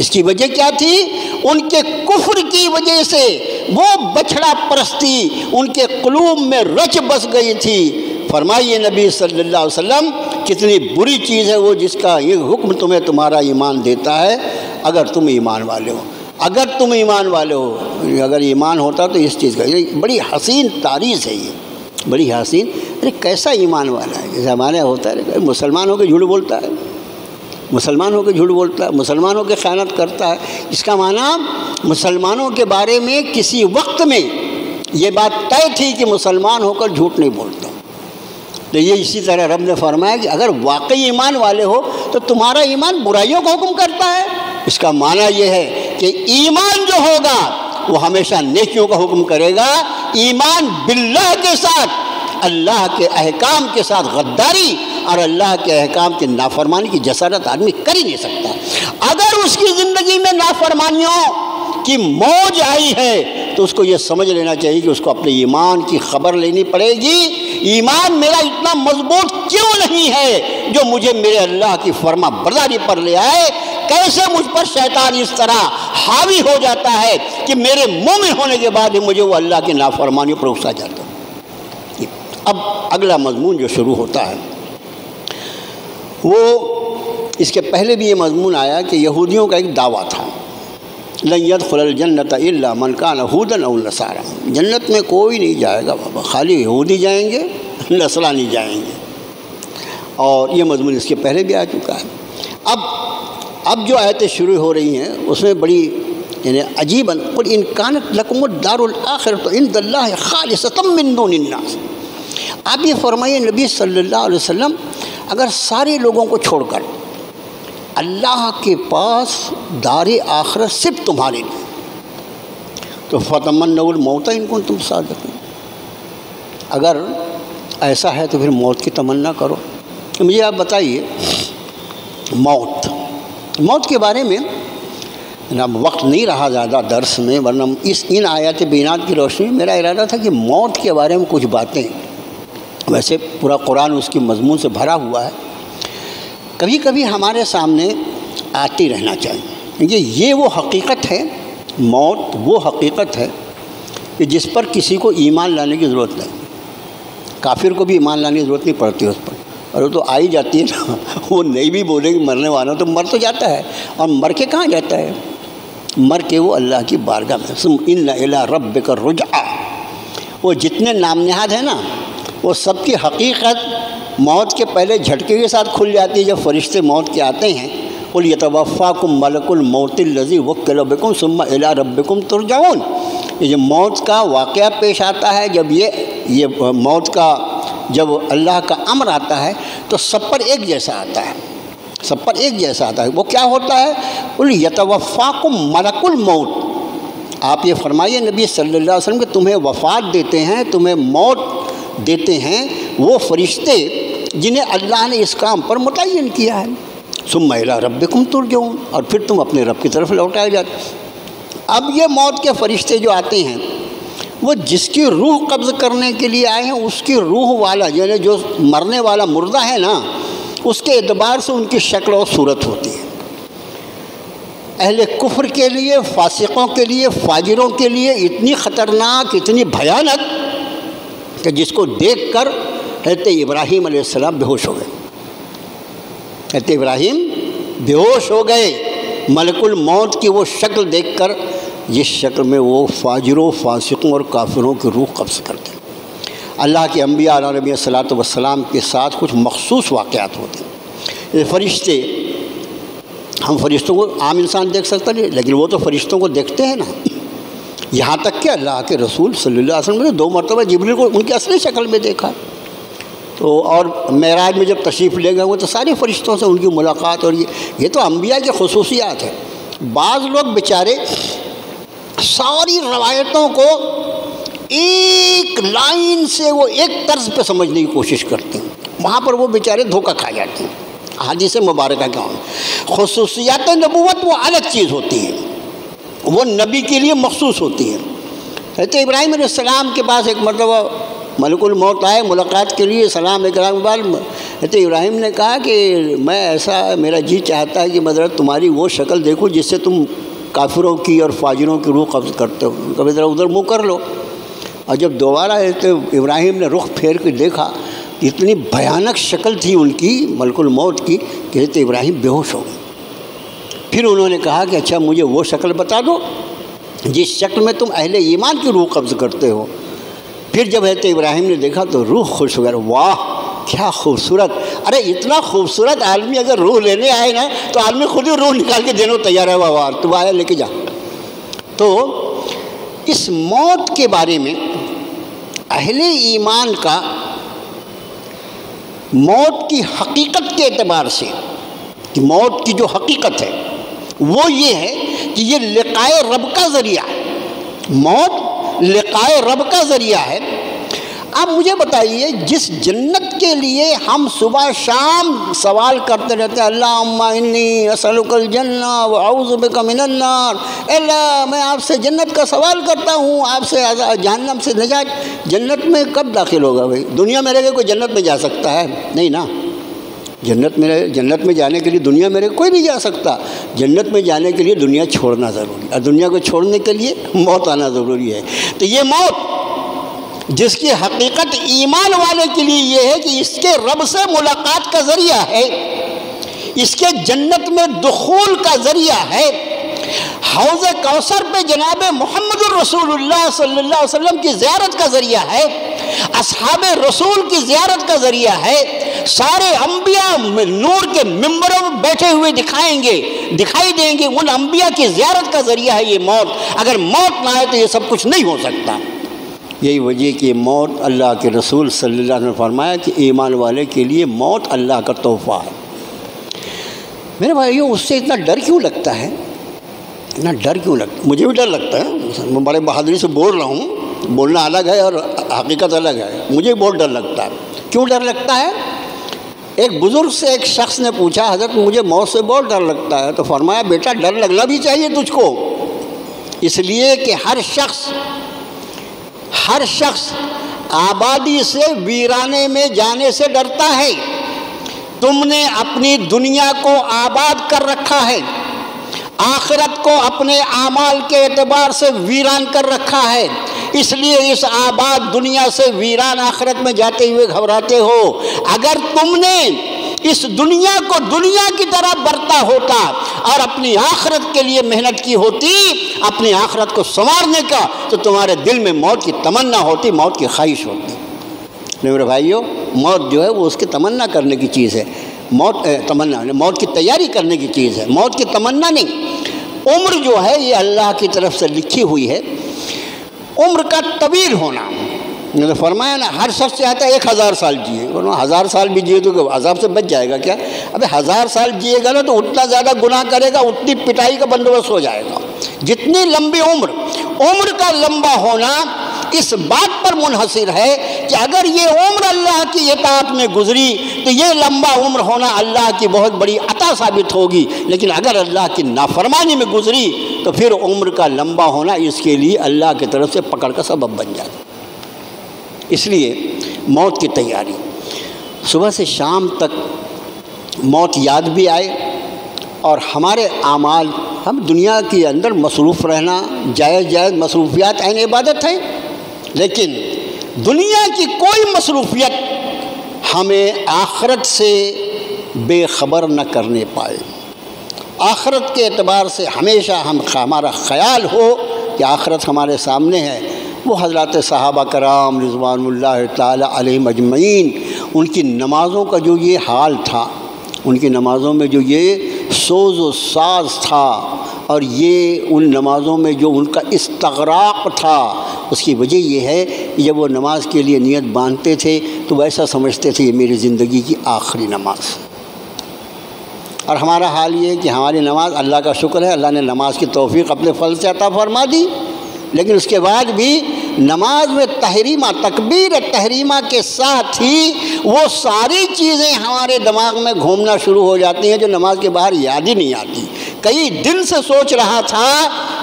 اس کی وجہ کیا تھی؟ ان کے کفر کی وجہ سے وہ بچھڑا پرستی ان کے قلوب میں رچ بس گئی تھی. فرمائیے نبی صلی اللہ علیہ وسلم کتنی بری چیز ہے وہ جس کا یہ حکم تمہیں تمہارا ایمان دیتا ہے اگر تم ایمان والے ہو. اگر تم ایمان والے ہو، اگر ایمان ہوتا تو اس چیز کا بڑی حسین تعریض ہے، یہ بڑی حسین. ارے کیسا ایمان والا ہے؟ جیسے ہمارے ہوتا ہے مسلمان ہو کے جھوٹ بولتا ہے، مسلمان ہو کے جھوٹ بولتا ہے، مسلمان ہو کے خیانت کرتا ہے. اس کا معنی مسلمانوں کے بارے میں کسی وقت میں یہ بات طے تھی کہ مسلمان ہو کر جھوٹ نہیں بولتا. تو یہ اسی طرح رب نے فرمایا کہ اگر واقعی ایمان والے ہو تو تمہارا ایمان برائیوں کا حکم کرتا ہے. اس کا معنی یہ ہے کہ ایمان جو ہوگا وہ ہمیشہ نیکیوں کا حکم کرے گا. ایمان باللہ کے ساتھ، اللہ کے احکام کے ساتھ غداری اور اللہ کے احکام کی نافرمانی کی جسارت آدمی کر ہی نہیں سکتا. اگر اس کی زندگی میں نافرمانیوں کی موج آئی ہے تو اس کو یہ سمجھ لینا چاہیے کہ اس کو اپنے ایمان کی خبر لینی پڑے گی ایمان میرا اتنا مضبوط کیوں نہیں ہے جو مجھے میرے اللہ کی فرما برداری پر لے آئے؟ کیسے مجھ پر شیطان اس طرح حاوی ہو جاتا ہے کہ میرے مومن ہونے کے بعد ہی مجھے وہ اللہ کی نافرمانی پر اکسا جاتا ہے۔ اب اگلا مضمون جو شروع ہوتا ہے وہ اس کے پہلے بھی یہ مضمون آیا کہ یہودیوں کا ایک دعویٰ تھا، لن يدخل الجنت الا من کان ہودا او نصارا، جنت میں کوئی نہیں جائے گا بابا، خالی یہودی جائیں گے، نصرانی جائیں گے، اور یہ مضمون اس کے پہلے بھی آ چکا ہے۔ اب جو آیتیں شروع ہو رہی ہیں اس میں بڑی یعنی عجیب، قل ان کانت لکم الدار الاخرۃ عند اللہ خالصۃ من دون الناس، آپ یہ فرمائیے نبی صلی اللہ علیہ وسلم اگر سارے لوگوں کو چھوڑ کر اللہ کے پاس دار آخرت صرف تمہارے لیے، تو فتمنوا الموت ان کنتم صادقین، اگر ایسا ہے تو پھر موت کی تمنا کرو۔ مجھے آپ بتائیے موت کے بارے میں جناب وقت نہیں رہا زیادہ درس میں، ورنہ ان آیات بینات کی روشنی میں میرا ارادہ تھا کہ موت کے بارے میں کچھ باتیں، ویسے پورا قرآن اس کی مضمون سے بھرا ہوا ہے، کبھی کبھی ہمارے سامنے آتی رہنا چاہیے، کیونکہ یہ وہ حقیقت ہے، موت وہ حقیقت ہے کہ جس پر کسی کو ایمان لانے کی ضرورت نہیں، کافر کو بھی ایمان لانے کی ضرورت نہیں پڑتی اس پر، اور وہ تو آ ہی جاتی ہے نا، وہ نہیں بھی بولے کہ مرنے والا تو مر تو جاتا ہے، اور مر کے کہاں جاتا ہے؟ مر کے وہ اللہ کی بارگاہ میں، ثم ان الی ربک الرجعی، وہ جتنے نام نہاد ہیں نا وہ سب کی حقیقت موت کے پہلے جھٹکے کے ساتھ کھل جاتی ہے جب فرشتے موت کے آتے ہیں، قل یتوفاکم ملک الموت الذی وکل بکم ثم الی ربکم ترجعون، یہ جو موت کا واقعہ پیش آتا ہے، جب یہ موت کا جب اللہ کا امر آتا ہے تو سب پر ایک جیسا آتا ہے، سب پر ایک جیسا آتا ہے۔ وہ کیا ہوتا ہے؟ قل یتوفاکم ملک الموت، آپ یہ فرمائیے نبی صلی اللہ علیہ وسلم کہ تمہیں وفات دیتے ہیں، تمہیں موت دیتے ہیں وہ فرشتے جنہیں اللہ نے اس کام پر متعین کیا ہے، ثم الی ربکم ترجعون، اور پھر تم اپنے رب کی طرف لوٹائے جاتے۔ اب یہ موت کے فرشتے جو آتے ہیں وہ جس کی روح قبض کرنے کے لیے آئے ہیں، اس کی روح والا یعنی جو مرنے والا مردہ ہے نا، اس کے اعتبار سے ان کی شکل اور صورت ہوتی ہے۔ اہل کفر کے لیے، فاسقوں کے لیے، فاجروں کے لیے اتنی خطرناک، اتنی بھیانک کہ جس کو دیکھ کر حضرت ابراہیم علیہ السلام بے ہوش ہو گئے، حضرت ابراہیم بے ہوش ہو گئے ملک الموت کی وہ شکل دیکھ کر، جس شکل میں وہ فاجروں، فاسقوں اور کافروں کی روح قبض کرتے ہیں۔ اللہ کے انبیاء علیہ نبی صلاۃ والسلام کے ساتھ کچھ مخصوص واقعات ہوتے ہیں۔ فرشتے، ہم فرشتوں کو عام انسان دیکھ سکتا نہیں، لیکن وہ تو فرشتوں کو دیکھتے ہیں نا، یہاں تک کہ اللہ کے رسول صلی اللہ علیہ وسلم نے 2 مرتبہ جبریل کو ان کی اصلی شکل میں دیکھا، تو اور معراج میں جب تشریف لے گئے وہ تو سارے فرشتوں سے ان کی ملاقات، اور یہ تو انبیاء کی خصوصیات ہیں۔ بعض لوگ بیچارے ساری روایتوں کو ایک لائن سے وہ ایک طرز پہ سمجھنے کی کوشش کرتے ہیں، وہاں پر وہ بیچارے دھوکہ کھا جاتے ہیں۔ حدیث مبارکہ کیا ہے؟ خصوصیات نبوت وہ الگ چیز ہوتی ہے، وہ نبی کے لیے مخصوص ہوتی ہے۔ حضرت ابراہیم علیہ السلام کے پاس ایک مرتبہ ملک الموت آئے ملاقات کے لیے، سلام اکرام کے بعد حضرت ابراہیم نے کہا کہ میں ایسا، میرا جی چاہتا ہے کہ میں ذرا تمہاری وہ شکل دیکھوں جس سے تم کافروں کی اور فاجروں کی روح قبض کرتے ہو، کبھی ذرا ادھر منہ کر لو۔ اور جب دوبارہ حضرت ابراہیم نے رخ پھیر کے دیکھا، اتنی بھیانک شکل تھی ان کی ملک الموت کی کہ حضرت ابراہیم بے ہوش ہو گئے۔ پھر انہوں نے کہا کہ اچھا مجھے وہ شکل بتا دو جس شکل میں تم اہل ایمان کی روح قبض کرتے ہو۔ پھر جب حضرت ابراہیم نے دیکھا تو روح خوش ہو گیا، واہ کیا خوبصورت، ارے اتنا خوبصورت آدمی اگر روح لینے آئے نا تو آدمی خود ہی روح نکال کے دینے کو تیار ہے، واہ تو آیا لے کے جا۔ تو اس موت کے بارے میں اہل ایمان کا موت کی حقیقت کے اعتبار سے، کہ موت کی جو حقیقت ہے وہ یہ ہے کہ یہ لقائے رب کا ذریعہ ہے، موت لقائے رب کا ذریعہ ہے۔ آپ مجھے بتائیے، جس جنت کے لیے ہم صبح شام سوال کرتے رہتے ہیں، اللہم انی اسألک الجنہ واعوذ بک من النار، اے اللہ میں آپ سے جنت کا سوال کرتا ہوں، آپ سے جہنم سے نجات، جنت میں کب داخل ہوگا بھائی؟ دنیا میں رہ کے کوئی جنت میں جا سکتا ہے؟ نہیں نا، جنت میں جانے کے لیے دنیا میں رہ کوئی نہیں جا سکتا، جنت میں جانے کے لیے دنیا چھوڑنا ضروری ہے، اور دنیا کو چھوڑنے کے لیے موت آنا ضروری ہے۔ تو یہ موت جس کی حقیقت ایمان والے کے لیے یہ ہے کہ اس کے رب سے ملاقات کا ذریعہ ہے، اس کے جنت میں دخول کا ذریعہ ہے، حوض کوثر پہ جناب محمد الرسول اللہ صلی اللہ علیہ وسلم کی زیارت کا ذریعہ ہے، اصحاب رسول کی زیارت کا ذریعہ ہے، سارے انبیاء نور کے ممبروں میں بیٹھے ہوئے دکھائی دیں گے، ان انبیاء کی زیارت کا ذریعہ ہے یہ موت۔ اگر موت نہ آئے تو یہ سب کچھ نہیں ہو سکتا۔ یہی وجہ کہ موت اللہ کے رسول صلی اللہ علیہ وسلم نے فرمایا کہ ایمان والے کے لیے موت اللہ کا تحفہ ہے۔ میرے بھائیوں، اس سے اتنا ڈر کیوں لگتا ہے؟ اتنا ڈر کیوں لگتا ہے؟ مجھے بھی ڈر لگتا ہے، میں بڑے بہادری سے بول رہا ہوں، بولنا الگ ہے اور حقیقت الگ ہے، مجھے بہت ڈر لگتا ہے۔ کیوں ڈر لگتا ہے؟ ایک بزرگ سے ایک شخص نے پوچھا، حضرت مجھے موت سے بہت ڈر لگتا ہے، تو فرمایا بیٹا ڈر لگنا بھی چاہیے تجھ کو، اس لیے کہ ہر شخص آبادی سے ویرانے میں جانے سے ڈرتا ہے۔ تم نے اپنی دنیا کو آباد کر رکھا ہے، آخرت کو اپنے اعمال کے اعتبار سے ویران کر رکھا ہے، اس لیے اس آباد دنیا سے ویران آخرت میں جاتے ہوئے گھبراتے ہو۔ اگر تم نے اس دنیا کو دنیا کی طرح برتا ہوتا اور اپنی آخرت کے لیے محنت کی ہوتی، اپنی آخرت کو سنوارنے کا، تو تمہارے دل میں موت کی تمنا ہوتی، موت کی خواہش ہوتی۔ میرے بھائیو، موت جو ہے وہ اس کی تمنا کرنے کی چیز ہے، موت کی تیاری کرنے کی چیز ہے، موت کی تمنا نہیں۔ عمر جو ہے یہ اللہ کی طرف سے لکھی ہوئی ہے، عمر کا طویل ہونا، نے فرمایا نا ہر شخص چاہتا ہے 1000 سال جیے، 1000 سال بھی جیے تو عذاب سے بچ جائے گا کیا؟ ابھی 1000 سال جیے گا نا تو اتنا زیادہ گناہ کرے گا، اتنی پٹائی کا بندوبست ہو جائے گا۔ جتنی لمبی عمر کا لمبا ہونا اس بات پر منحصر ہے کہ اگر یہ عمر اللہ کی اطاعت میں گزری تو یہ لمبا عمر ہونا اللہ کی بہت بڑی عطا ثابت ہوگی، لیکن اگر اللہ کی نافرمانی میں گزری تو پھر عمر کا لمبا ہونا اس کے لیے اللہ کی طرف سے پکڑ کا سبب بن جائے گا۔ اس لیے موت کی تیاری، صبح سے شام تک موت یاد بھی آئے، اور ہمارے اعمال، ہم دنیا کے اندر مصروف رہنا جائز مصروفیات عین عبادت ہے، لیکن دنیا کی کوئی مصروفیت ہمیں آخرت سے بے خبر نہ کرنے پائے۔ آخرت کے اعتبار سے ہمیشہ ہمارا خیال ہو کہ آخرت ہمارے سامنے ہے۔ وہ حضرات صحابہ کرام رضوان اللہ تعالی علیہم اجمعین، ان کی نمازوں کا جو یہ حال تھا، ان کی نمازوں میں جو یہ سوز و ساز تھا، اور یہ ان نمازوں میں جو ان کا استغراق تھا، اس کی وجہ یہ ہے کہ جب وہ نماز کے لیے نیت باندھتے تھے تو وہ ایسا سمجھتے تھے یہ میری زندگی کی آخری نماز۔ اور ہمارا حال یہ ہے کہ ہماری نماز، اللہ کا شکر ہے اللہ نے نماز کی توفیق اپنے فضل سے عطا فرما دی، لیکن اس کے بعد بھی نماز میں تحریمہ، تکبیر تحریمہ کے ساتھ ہی وہ ساری چیزیں ہمارے دماغ میں گھومنا شروع ہو جاتی ہیں جو نماز کے باہر یاد ہی نہیں آتی۔ کئی دن سے سوچ رہا تھا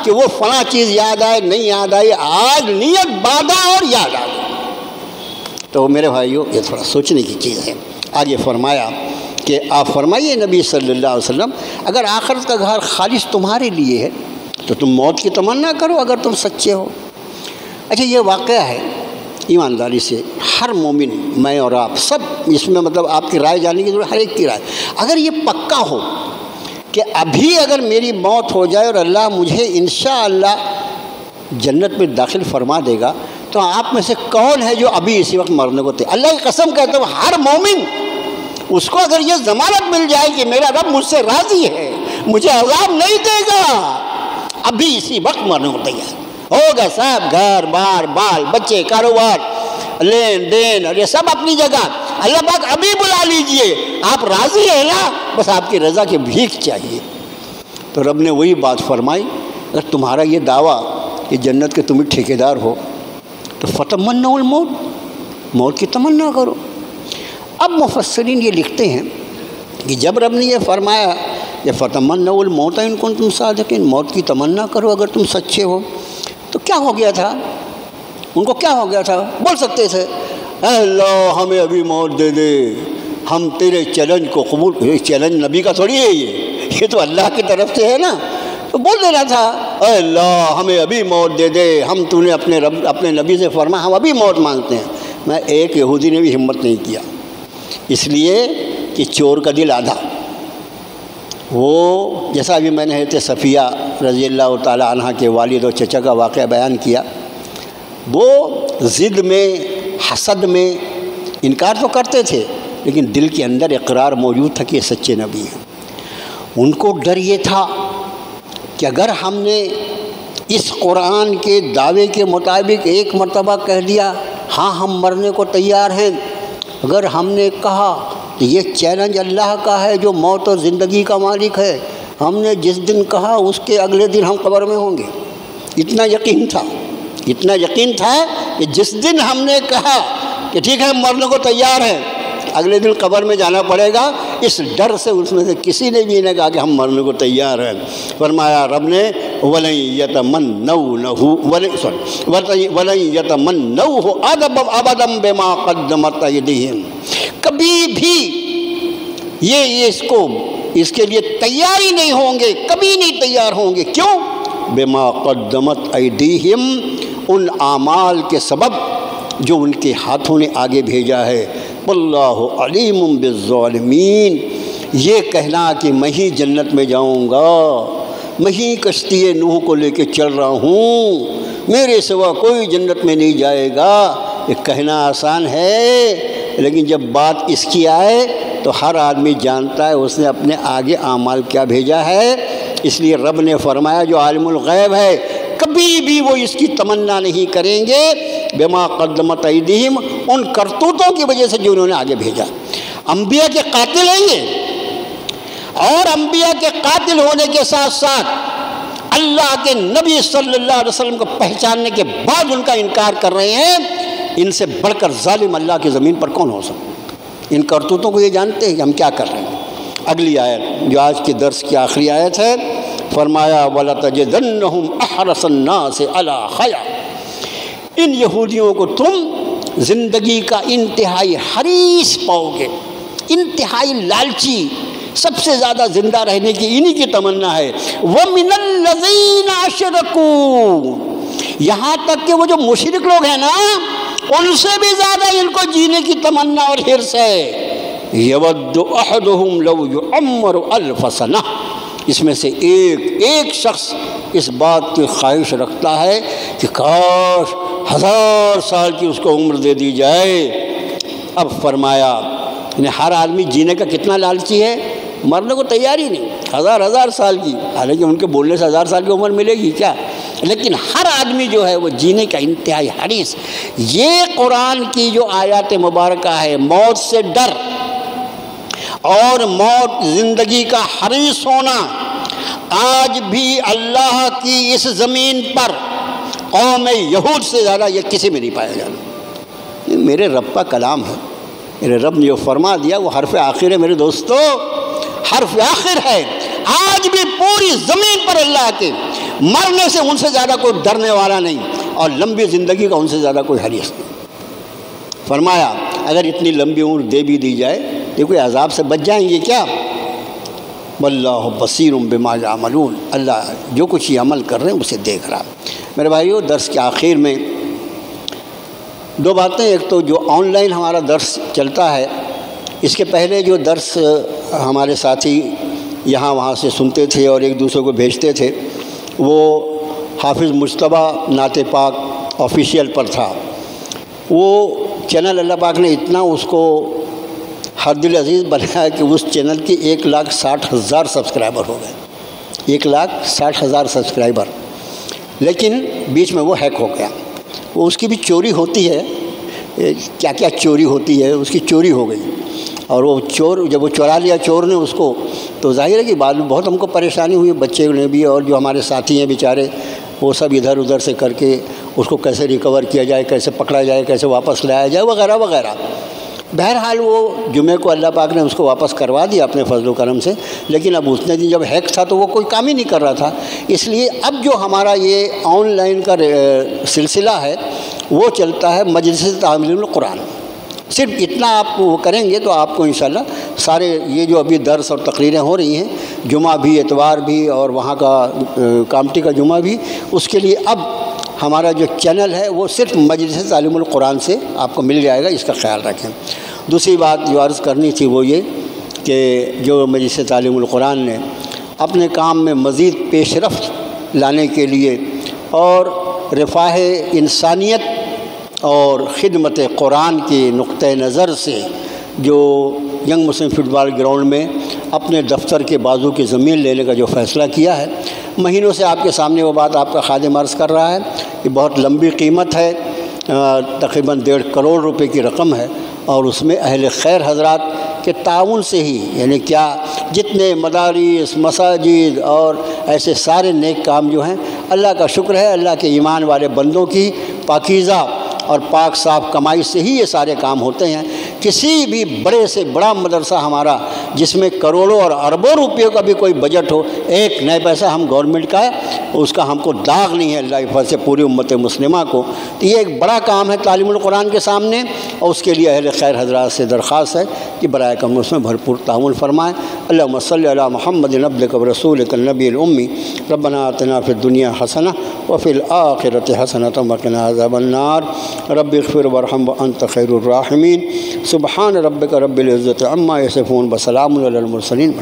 کہ وہ فلاں چیز یاد آئے، نہیں یاد آئی، آج نیت باندھا اور یاد آ گئی۔ تو میرے بھائیوں، یہ تھوڑا سوچنے کی چیز ہے۔ آگے فرمایا کہ آپ فرمائیے نبی صلی اللہ علیہ وسلم، اگر آخرت کا گھر خالص تمہارے لیے ہے تو تم موت کی تمنا کرو اگر تم سچے ہو۔ اچھا، یہ واقعہ ہے ایمانداری سے ہر مومن، میں اور آپ سب، اس میں مطلب آپ کی رائے جاننے کی ضرورت، ہر ایک کی رائے، اگر یہ پکا ہو کہ ابھی اگر میری موت ہو جائے اور اللہ مجھے انشاءاللہ جنت میں داخل فرما دے گا، تو آپ میں سے کون ہے جو ابھی اسی وقت مرنے کو تیار؟ اللہ کی قسم کہتا ہوں، ہر مومن اس کو اگر یہ ضمانت مل جائے کہ میرا رب مجھ سے راضی ہے، مجھے عذاب نہیں دے گا، ابھی اسی وقت مرنے کو تیار ہوگا۔ صاحب گھر بار، بال بچے، کاروبار، لین دین، اور یہ سب اپنی جگہ، اللہ پاک ابھی بلا لیجئے، آپ راضی ہیں نا، بس آپ کی رضا کی بھیک چاہیے۔ تو رب نے وہی بات فرمائی، اگر تمہارا یہ دعویٰ کہ جنت کے تمہیں ٹھیکیدار ہو تو فتمنوا الموت، موت کی تمنا کرو۔ اب مفسرین یہ لکھتے ہیں کہ جب رب نے یہ فرمایا کہ فتمنوا الموت ان کنتم صادقین، موت کی تمنا کرو اگر تم سچے ہو، تو کیا ہو گیا تھا؟ ان کو کیا ہو گیا تھا؟ بول سکتے تھے اے اللہ ہمیں ابھی موت دے دے، ہم تیرے چیلنج کو قبول، چیلنج نبی کا تھوڑی ہے یہ تو اللہ کی طرف سے ہے نا، تو بول دینا تھا اے اللہ ہمیں ابھی موت دے دے، ہم تو نے اپنے نبی سے فرمایا ہم ابھی موت مانگتے ہیں۔ میں ایک یہودی نے بھی ہمت نہیں کیا، اس لیے کہ چور کا دل آدھا۔ وہ جیسا ابھی میں نے حضرت صفیہ رضی اللہ تعالیٰ عنہ کے والد اور چچا کا واقعہ بیان کیا، وہ ضد میں، حسد میں انکار تو کرتے تھے لیکن دل کے اندر اقرار موجود تھا کہ یہ سچے نبی ہیں۔ ان کو ڈر یہ تھا کہ اگر ہم نے اس قرآن کے دعوے کے مطابق ایک مرتبہ کہہ دیا ہاں ہم مرنے کو تیار ہیں، اگر ہم نے کہا تو یہ چیلنج اللہ کا ہے جو موت اور زندگی کا مالک ہے، ہم نے جس دن کہا اس کے اگلے دن ہم قبر میں ہوں گے۔ اتنا یقین تھا کہ جس دن ہم نے کہا کہ ٹھیک ہے ہم مرنے کو تیار ہیں، اگلے دن قبر میں جانا پڑے گا، اس ڈر سے اس میں سے کسی نے بھی نہیں کہا کہ ہم مرنے کو تیار ہیں۔ فرمایا رب نے وَلَن يَتَمَنَّوْهُ وَلَن يَتَمَنَّوْهُ أَبَدًا بِمَا قَدَّمَتْ أَيْدِيهِمْ، کبھی بھی یہ اس کے لیے تیار ہی نہیں ہوں گے، کبھی نہیں تیار ہوں گے۔ کیوں؟ بِمَا قَدَّمَتْ أَيْدِيهِمْ، ان اعمال کے سبب جو ان کے ہاتھوں نے آگے بھیجا ہے۔ واللہ علیم بالظالمین، یہ کہنا کہ میں ہی جنت میں جاؤں گا، میں ہی کشتی نوح کو لے کے چل رہا ہوں، میرے سوا کوئی جنت میں نہیں جائے گا، یہ کہنا آسان ہے، لیکن جب بات اس کی آئے تو ہر آدمی جانتا ہے اس نے اپنے آگے اعمال کیا بھیجا ہے۔ اس لیے رب نے فرمایا جو عالم الغیب ہے کبھی بھی وہ اس کی تمنا نہیں کریں گے بما قدمت ایدیہم، ان کرتوتوں کی وجہ سے جو انہوں نے آگے بھیجا۔ انبیاء کے قاتل ہیں یہ، اور انبیاء کے قاتل ہونے کے ساتھ ساتھ اللہ کے نبی صلی اللہ علیہ وسلم کو پہچاننے کے بعد ان کا انکار کر رہے ہیں۔ ان سے بڑھ کر ظالم اللہ کی زمین پر کون ہو سکتا؟ ان کرتوتوں کو یہ جانتے ہیں کہ ہم کیا کر رہے ہیں۔ اگلی آیت جو آج کے درس کی آخری آیت ہے، فرمایا وَلَتَجِدَنَّهُمْ أَحْرَصَ النَّاسِ عَلَىٰ حَيَاةٍ، ان یہودیوں کو تم زندگی کا انتہائی حریص پاؤ گے، انتہائی لالچی، سب سے زیادہ زندہ رہنے کی انہی کی تمنا ہے۔ وَمِنَ الَّذِينَ أَشْرَكُوا، یہاں تک کہ وہ جو مشرک لوگ ہیں نا ان سے بھی زیادہ ان کو جینے کی تمنا اور حرص ہے۔ يَوَدُّ أَحَدُهُمْ لَوْ يُعَمَّرُ أَلْفَ سَنَةٍ، اس میں سے ایک شخص اس بات کی خواہش رکھتا ہے کہ کاش 1000 سال کی اس کو عمر دے دی جائے۔ اب فرمایا ہر آدمی جینے کا کتنا لالچی ہے، مرنے کو تیار ہی نہیں، 1000 سال کی، حالانکہ ان کے بولنے سے 1000 سال کی عمر ملے گی کیا، لیکن ہر آدمی جو ہے وہ جینے کا انتہائی حریص۔ یہ قرآن کی جو آیات مبارکہ ہے، موت سے ڈر اور موت زندگی کا حریص ہونا، آج بھی اللہ کی اس زمین پر قوم یہود سے زیادہ یہ کسی میں نہیں پایا جاتا۔ یہ میرے رب کا کلام ہے، میرے رب نے جو فرما دیا وہ حرف آخر ہے میرے دوستو، حرف آخر ہے۔ آج بھی پوری زمین پر اللہ کے مرنے سے ان سے زیادہ کوئی ڈرنے والا نہیں، اور لمبی زندگی کا ان سے زیادہ کوئی حریص نہیں۔ فرمایا اگر اتنی لمبی عمر دے بھی دی جائے تو کوئی عذاب سے بچ جائیں گے کیا؟ واللہ بصیر بما یعملون، اللہ جو کچھ یہ عمل کر رہے ہیں اسے دیکھ رہا۔ میرے بھائیو، درس کے آخر میں دو باتیں، ایک تو جو آن لائن ہمارا درس چلتا ہے، اس کے پہلے جو درس ہمارے ساتھی یہاں وہاں سے سنتے تھے اور ایک دوسرے کو بھیجتے تھے، وہ حافظ مجتبیٰ نعت پاک آفیشیل پر تھا۔ وہ چینل اللہ پاک نے اتنا اس کو ہر دل عزیز بنایا کہ اس چینل کی 1,60,000 سبسکرائبر ہو گئے، 1,60,000 سبسکرائبر، لیکن بیچ میں وہ ہیک ہو گیا۔ وہ اس کی بھی چوری ہوتی ہے، کیا کیا چوری ہوتی ہے، اس کی چوری ہو گئی، اور وہ چور جب وہ چورا لیا چور نے اس کو، تو ظاہر ہے کہ بعد میں بہت ہم کو پریشانی ہوئی، بچے نے بھی اور جو ہمارے ساتھی ہیں بیچارے، وہ سب ادھر ادھر سے کر کے اس کو کیسے ریکور کیا جائے، کیسے پکڑا جائے، کیسے واپس لایا جائے وغیرہ وغیرہ۔ بہرحال وہ جمعے کو اللہ پاک نے اس کو واپس کروا دیا اپنے فضل و کرم سے، لیکن اب اتنے دن جب ہیک تھا تو وہ کوئی کام ہی نہیں کر رہا تھا۔ اس لیے اب جو ہمارا یہ آن لائن کا سلسلہ ہے وہ چلتا ہے مجلس تعلیم القرآن۔ صرف اتنا آپ وہ کریں گے تو آپ کو انشاءاللہ سارے یہ جو ابھی درس اور تقریریں ہو رہی ہیں، جمعہ بھی، اتوار بھی، اور وہاں کا کامٹی کا جمعہ بھی، اس کے لیے اب ہمارا جو چینل ہے وہ صرف مجلس تعلیم القرآن سے آپ کو مل جائے گا، اس کا خیال رکھیں۔ دوسری بات جو عرض کرنی تھی وہ یہ کہ جو مجلس تعلیم القرآن نے اپنے کام میں مزید پیش رفت لانے کے لیے اور رفاہ انسانیت اور خدمت قرآن کے نقطۂ نظر سے جو ینگ مسلم فٹ بال گراؤنڈ میں اپنے دفتر کے بازو کی زمین لینے کا جو فیصلہ کیا ہے، مہینوں سے آپ کے سامنے وہ بات آپ کا خادم عرض کر رہا ہے، یہ بہت لمبی قیمت ہے، تقریباً 1.5 کروڑ روپے کی رقم ہے، اور اس میں اہل خیر حضرات کے تعاون سے ہی، یعنی کیا جتنے مدارس، مساجد اور ایسے سارے نیک کام جو ہیں، اللہ کا شکر ہے، اللہ کے ایمان والے بندوں کی پاکیزہ اور پاک صاف کمائی سے ہی یہ سارے کام ہوتے ہیں۔ کسی بھی بڑے سے بڑا مدرسہ ہمارا جس میں کروڑوں اور اربوں روپیوں کا بھی کوئی بجٹ ہو، ایک نئے پیسہ ہم گورنمنٹ کا ہے، اس کا ہم کو داغ نہیں ہے اللہ کے فضل سے پوری امت مسلمہ کو۔ تو یہ ایک بڑا کام ہے تعلیم القرآن کے سامنے، اور اس کے لیے اہل خیر حضرات سے درخواست ہے کہ برائے کرم اس میں بھرپور تعاون فرمائیں۔ اللہم صلی علی محمد عبدک ورسولک النبی الامی، ربنا آتنا فی الدنیا حسنہ وفی الآخرۃ حسنۃ وقنا عذاب النار، رب اغفر وارحم وانت خیر الراحمین، سبحان ربک رب العزۃ عما یصفون، وسلام علی المرسلین۔